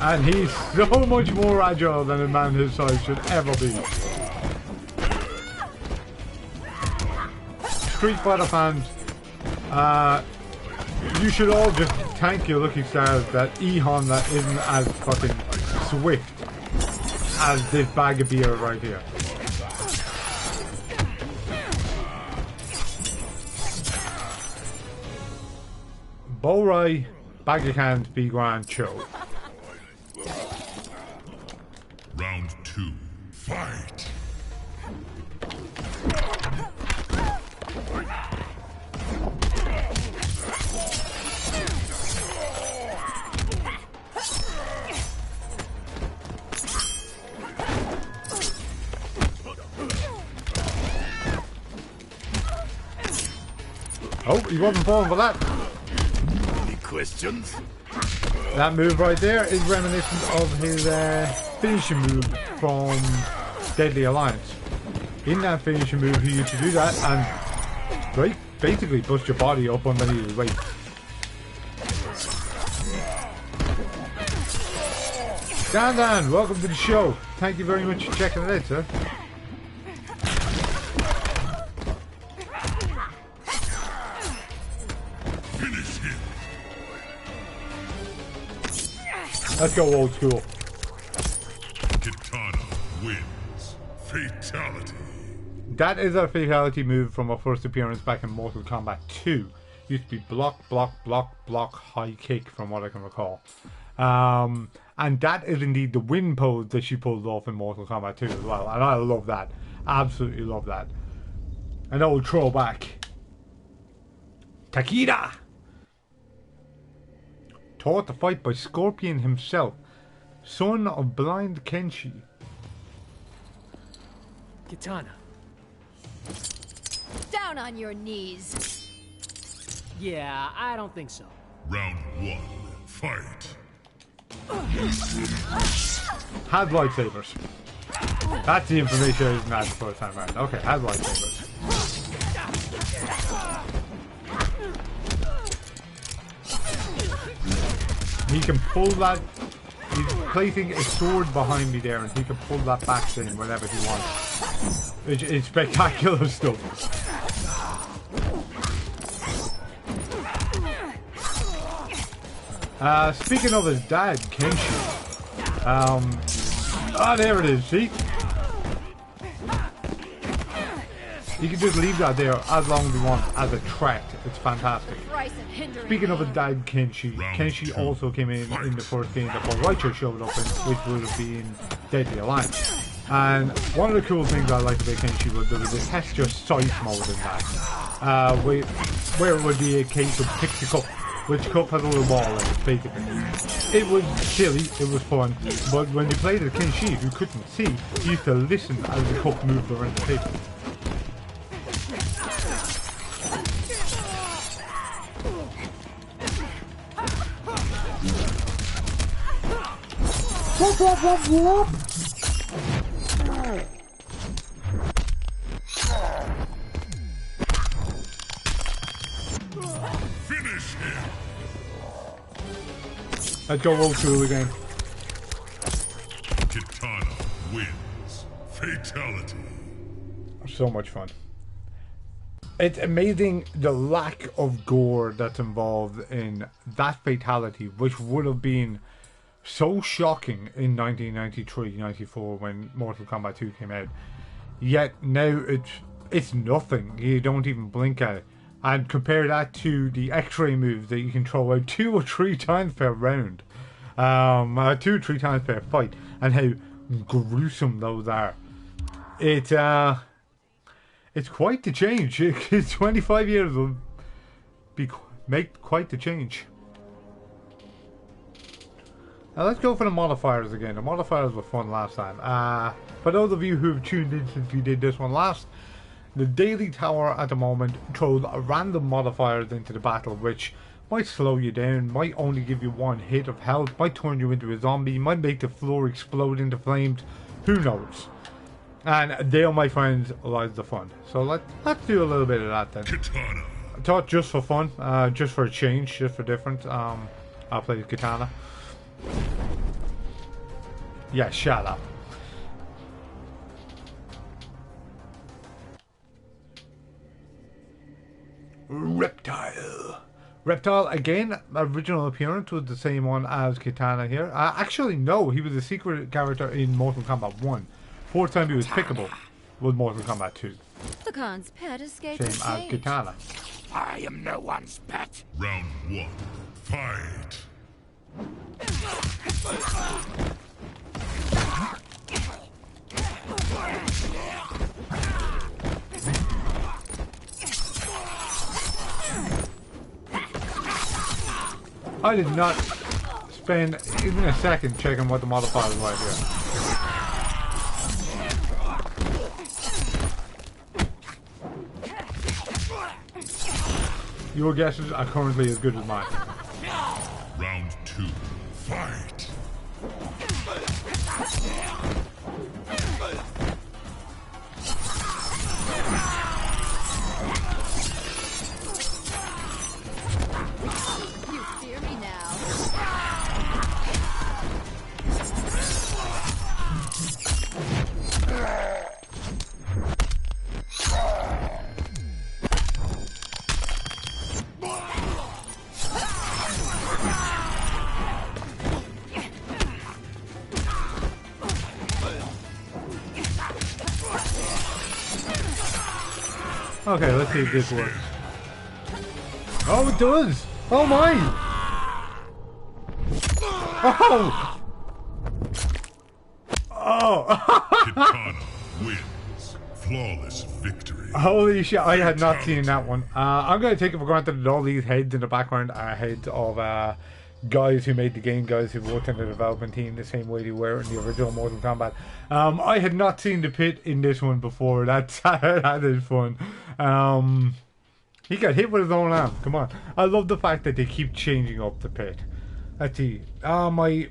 And he's so much more agile than a man his size should ever be. Street Fighter fans, you should all just thank your lucky stars that E-Honda isn't as fucking swift as this bag of beer right here. Borai, bag of cans, be grand, chill. Round 2. Fight. Oh, he wasn't falling for that. Any questions? That move right there is reminiscent of his finishing move from Deadly Alliance. In that finishing move, he used to do that and right, basically bust your body up underneath his weight. Dan, welcome to the show. Thank you very much for checking it out, sir. Finish him. Let's go old school. Kitana wins. Fatality. That is a fatality move from our first appearance back in Mortal Kombat 2. Used to be block, block, block, block, high kick from what I can recall. And that is indeed the win pose that she pulled off in Mortal Kombat 2 as well. And I love that. Absolutely love that. An old throwback. Takeda! Taught to fight by Scorpion himself. Son of blind Kenshi. Kitana. Down on your knees. Yeah, I don't think so. Round 1, fight. Has lightsabers. That's the information I didn't have the first time around. Okay, has lightsabers. He can pull that. He's placing a sword behind me there, and he can pull that back in whenever he wants. It's spectacular stuff. Speaking of his dad, Kenshi. There it is, see? You can just leave that there as long as you want as a threat. It's fantastic. Speaking of his dad, Kenshi also came in the first game that Raicho showed up in, which would have been Deadly Alliance. And one of the cool things I liked about Kenshi was there was a test your sight mode in that. Where it would be a case of pick the cup. Which cup has a little ball in it, basically. It was silly, it was fun, but when you played as Kenshi, who couldn't see, you used to listen as the cup moved around the table. Whoop, whoop, whoop, whoop. Finish him. Let's go old school again. Kitana wins. Fatality. So much fun. It's amazing the lack of gore that's involved in that fatality, which would have been so shocking in 1993-94 when Mortal Kombat 2 came out. Yet now it's nothing. You don't even blink at it. And compare that to the X-ray move that you can throw out 2 or 3 times per round. 2 or 3 times per fight. And how gruesome those are. It's quite the change. 25 years will make quite the change. Now let's go for the modifiers again. The modifiers were fun last time. For those of you who have tuned in since we did this one last, the Daily Tower at the moment throws random modifiers into the battle, which might slow you down, might only give you 1 hit of health, might turn you into a zombie, might make the floor explode into flames. Who knows? And there, my friends, lies the fun. So let's do a little bit of that then. Kitana. I thought just for fun, just for a change, just for different, I'll play Kitana. Yeah, shut up. Reptile. Reptile, again, original appearance was the same one as Kitana here. Actually, no, he was a secret character in Mortal Kombat 1. Fourth time he was pickable with Mortal Kombat 2. The Khan's pet escaped. Same as Kitana. I am no one's pet. Round 1, fight. I did not spend even a second checking what the modifiers were here. Your guesses are currently as good as mine. Round 2, fight. You fear me now. Okay, let's see if this works. Oh, it does! Oh my! Oh! Oh! Kitana wins. Flawless victory. Holy shit, I had not seen that one. I'm going to take it for granted that all these heads in the background are heads of guys who made the game, guys who worked in the development team the same way they were in the original Mortal Kombat. I had not seen the pit in this one before. That is fun. He got hit with his own arm. Come on. I love the fact that they keep changing up the pit. Let's see. My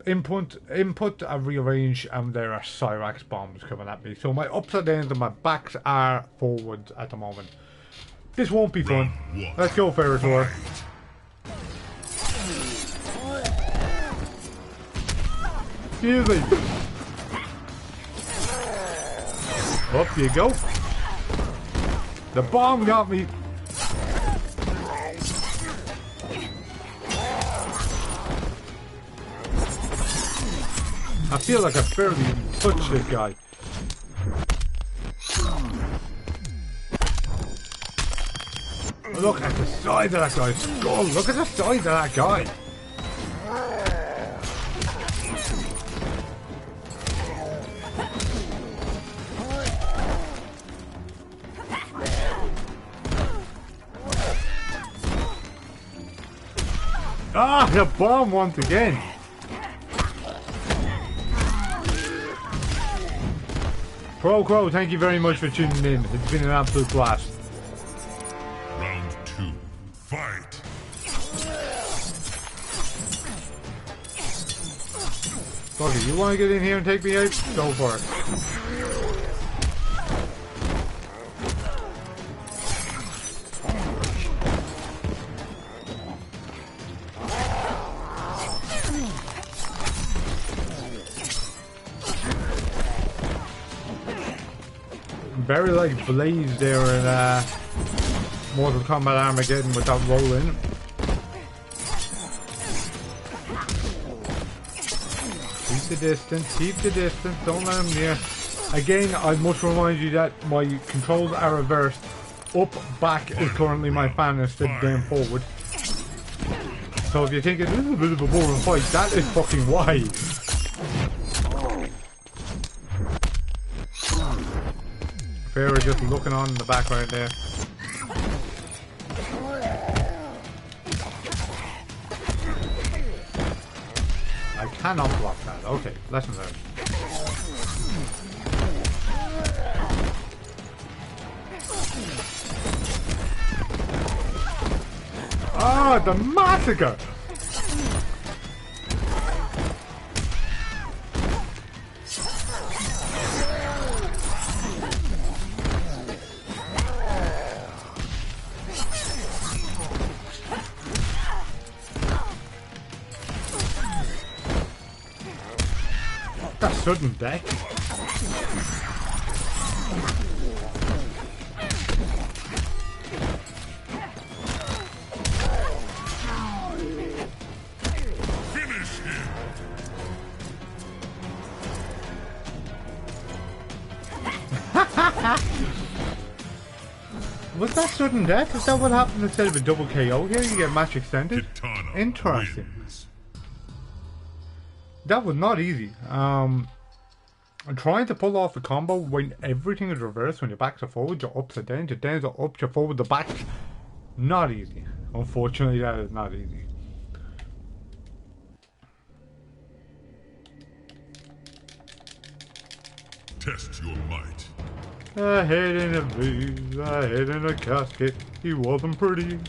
input I've rearranged, and there are Cyrax bombs coming at me. So my ups are downs and my backs are forwards at the moment. This won't be fun. Let's go, Ferritor. Excuse me. Up you go. The bomb got me. I feel like I barely even touched this guy. Look at the size of that guy's skull. Look at the size of that guy. Ah, the bomb once again. Crow, thank you very much for tuning in. It's been an absolute blast. Round 2. Fight. Fuck it, you want to get in here and take me out? Go for it. Very like Blaze there in Mortal Kombat Armageddon with that roll in. Keep the distance, don't let him near. Again, I must remind you that my controls are reversed. Up, back is currently my fan instead of down forward. So if you think it's a little bit of a boring fight, that is fucking why. Farrah just looking on in the background there. I cannot block that. Okay, lesson learned. Ah, the massacre! That sudden death. Finish him. Was that sudden death? Is that what happened instead of a double KO here? You get match extended? Kitana Interesting. wins. That was not easy. Trying to pull off a combo when everything is reversed, when your backs are forward, your ups are down, your downs are up, your forward, the back. Not easy. Unfortunately, that is not easy. Test your might. A head in a vase, a head in a casket. He wasn't pretty.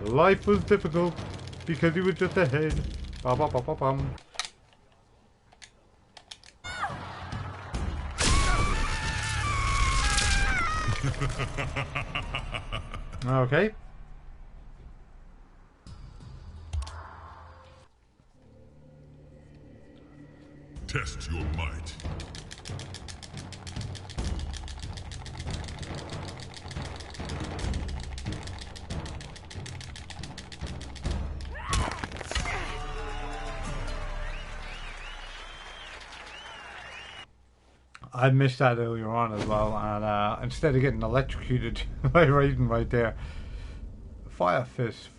Life was difficult because he was just a head. Ba ba ba ba bum. Okay. Test your might. I missed that earlier on as well, and instead of getting electrocuted by Raiden right there, Fire Fist.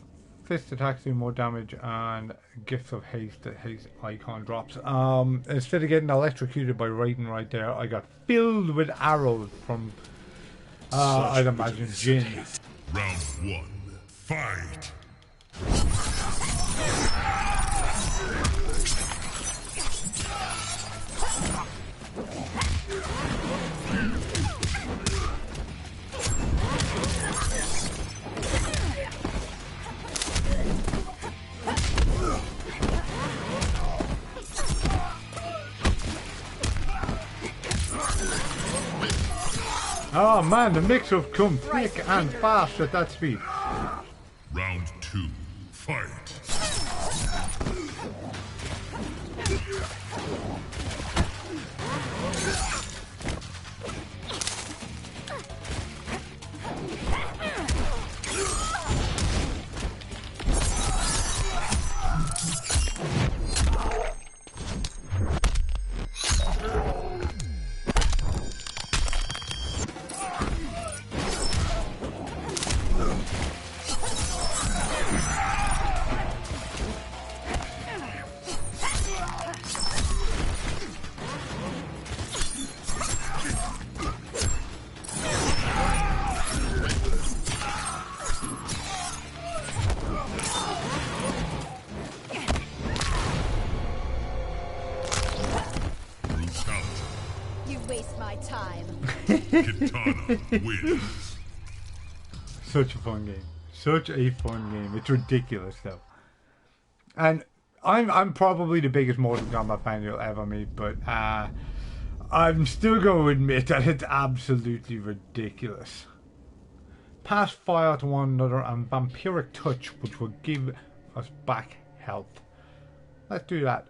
Fist attacks do more damage, and Gifts of Haste, the haste icon drops. Instead of getting electrocuted by Raiden right there, I got filled with arrows from, I'd imagine, Jin. Round 1, fight! Oh man, the mix-up come thick and fast at that speed. Round 2, fight! Kitana wins. Such a fun game. Such a fun game. It's ridiculous though. And I'm probably the biggest Mortal Kombat fan you'll ever meet, but I'm still going to admit that it's absolutely ridiculous. Pass fire to one another and vampiric touch, which will give us back health. Let's do that.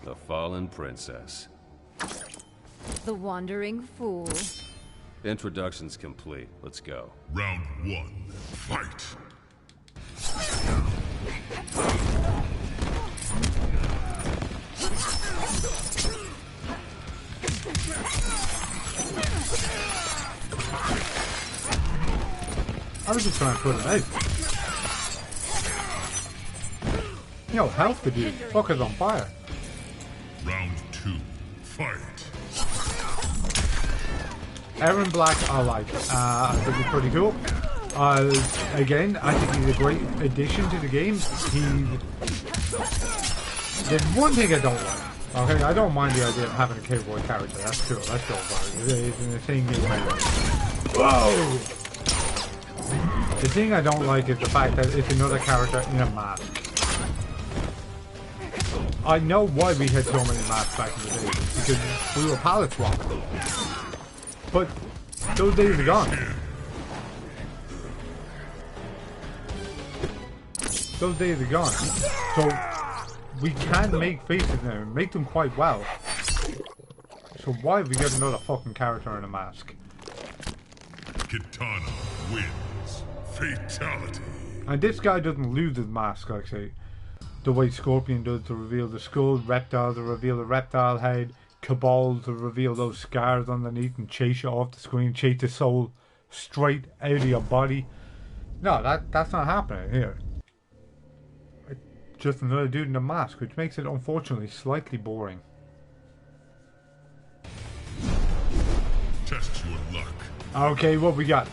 The Fallen Princess. The Wandering Fool. Introduction's complete. Let's go. Round 1, fight! I was just trying to put it out. Yo, health to do. Fucker's on fire. Round 2, fight! Aaron Black, I like. I think he's pretty cool. Again, I think he's a great addition to the game. There's one thing I don't like. Okay, I don't mind the idea of having a cowboy character. That's cool. Let's go about it. It's in the same game. Whoa! The thing I don't like is the fact that it's another character in a mask. I know why we had so many masks back in the day. Because we were palette swapping. But those days are gone. Those days are gone. So we can make faces now and make them quite well. So why have we got another fucking character in a mask? Kitana wins. Fatality. And this guy doesn't lose his mask, actually. The way Scorpion does to reveal the skull, Reptile to reveal the reptile head, Cabal to reveal those scars underneath and chase you off the screen, chase the soul straight out of your body. No, that's not happening here. It's just another dude in a mask, which makes it unfortunately slightly boring. Test your luck. Okay, what we got?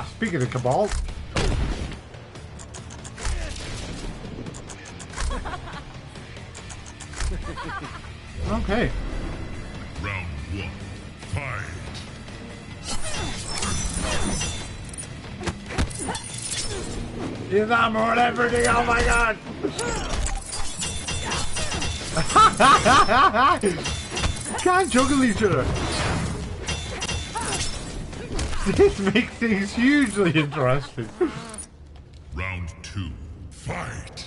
Speaking of Cabal. Okay. Round 1, fight! He's armor on everything, oh my god! Can't juggle each other. This makes things hugely interesting. Round 2, fight!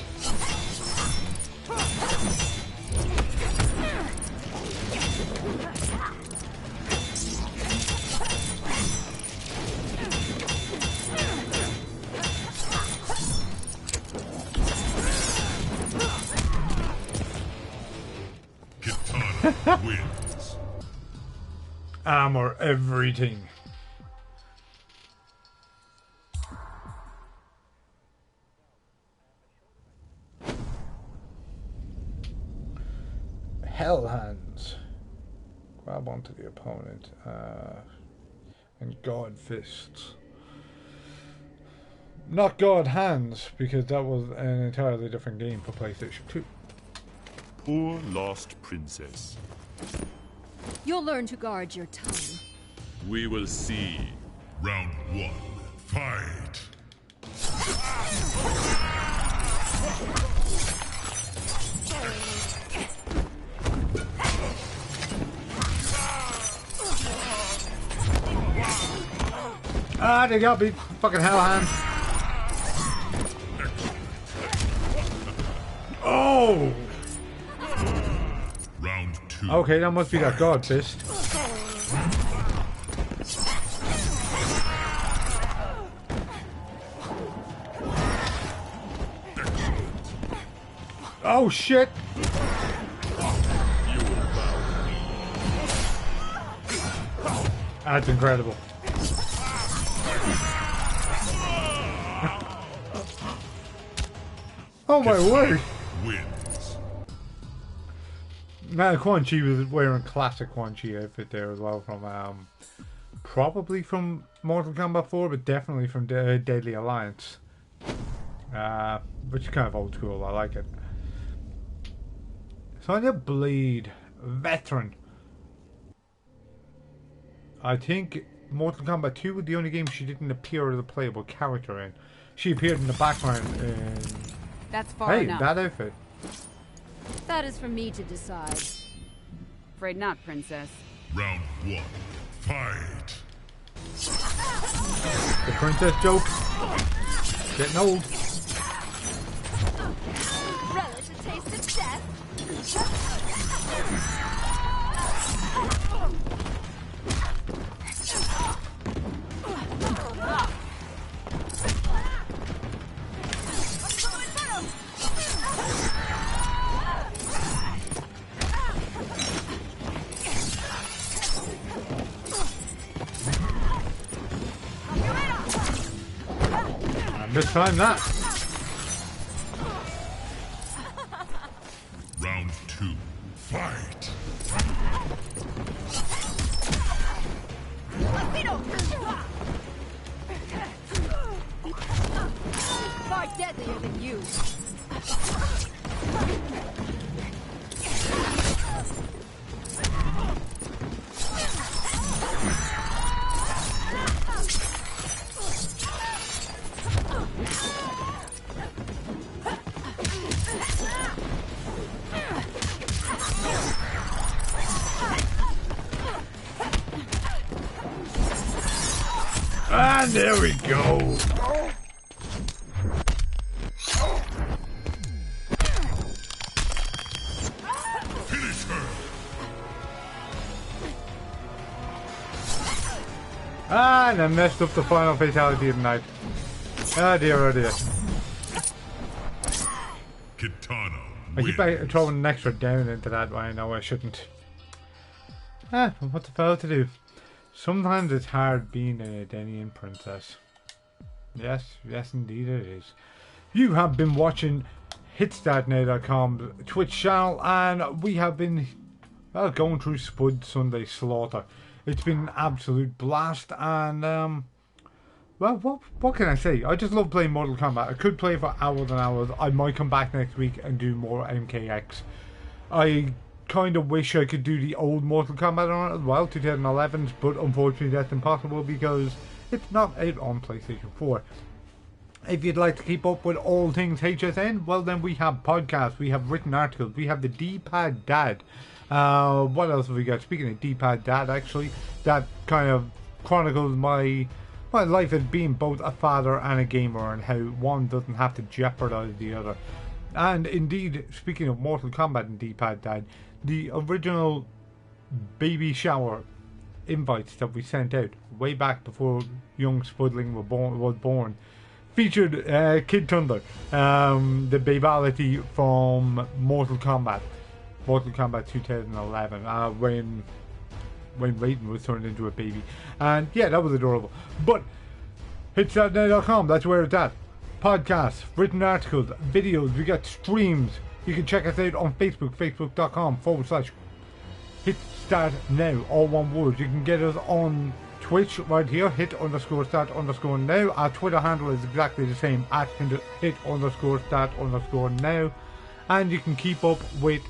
wins. Armor everything. Hell hands. Grab onto the opponent. And God fists. Not God hands, because that was an entirely different game for PlayStation 2. Poor lost princess. You'll learn to guard your tongue. We will see. Round 1, fight. Ah, they got me. Fucking hell hand. Oh! Round 2. Okay, that must be that God fist. Oh shit! That's incredible. Oh my word! Wins. Now Quan Chi was wearing classic Quan Chi outfit there as well from probably from Mortal Kombat 4, but definitely from Deadly Alliance. Which is kind of old school, I like it. Sonya Blade, veteran. I think Mortal Kombat 2 was the only game she didn't appear as a playable character in. She appeared in the background in... That's far enough. Hey, that outfit. That is for me to decide. Afraid not, princess. Round 1, fight. The princess joke. Getting old. Relish a taste of death. This time that. Round 2, fight. Far deadlier than you. And there we go. Finish her. And I messed up the final fatality of the night. Oh dear, oh dear. Kitana I keep throwing an extra down into that when I know I shouldn't. What's the fella to do? Sometimes it's hard being a Denian princess. Yes, yes indeed it is. You have been watching hitstatnow.com Twitch channel, and we have been going through Spud Sunday Slaughter. It's been an absolute blast, and well, what can I say? I just love playing Mortal Kombat. I could play for hours and hours. I might come back next week and do more MKX. I kind of wish I could do the old Mortal Kombat on it as well, 2011s, but unfortunately that's impossible because it's not out on PlayStation 4. If you'd like to keep up with all things HSN, well then we have podcasts, we have written articles, we have the D-Pad Dad. What else have we got? Speaking of D-Pad Dad, actually, that kind of chronicles my life as being both a father and a gamer, and how one doesn't have to jeopardize the other. And indeed, speaking of Mortal Kombat and D-Pad Dad, the original baby shower invites that we sent out way back before young Spudling was born featured Kid Thunder, the babality from Mortal Kombat. Mortal Kombat 2011, when Raiden was turned into a baby. And yeah, that was adorable. But hitchatnow.com, that's where it's at. Podcasts, written articles, videos, we got streams. You can check us out on Facebook, facebook.com/hitchatnow, all one word. You can get us on Twitch right here, hit_stat_now. Our Twitter handle is exactly the same, at hit_stat_now. And you can keep up with,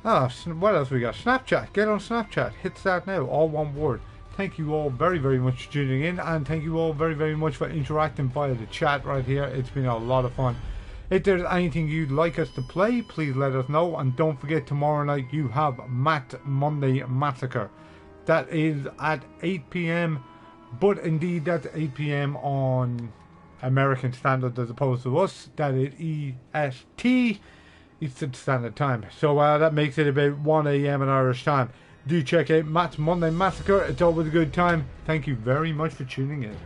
what else we got? Snapchat. Get on Snapchat. Hit Start Now, all one word. Thank you all very, very much for tuning in, and thank you all very, very much for interacting via the chat right here. It's been a lot of fun. If there's anything you'd like us to play, please let us know. And don't forget, tomorrow night you have Monday Massacre. That is at 8 p.m. But indeed, that's 8 p.m. on American Standard as opposed to us. That is EST, Eastern Standard Time. So that makes it about 1 a.m. in Irish time. Do check out Matt's Monday Massacre. It's always a good time. Thank you very much for tuning in.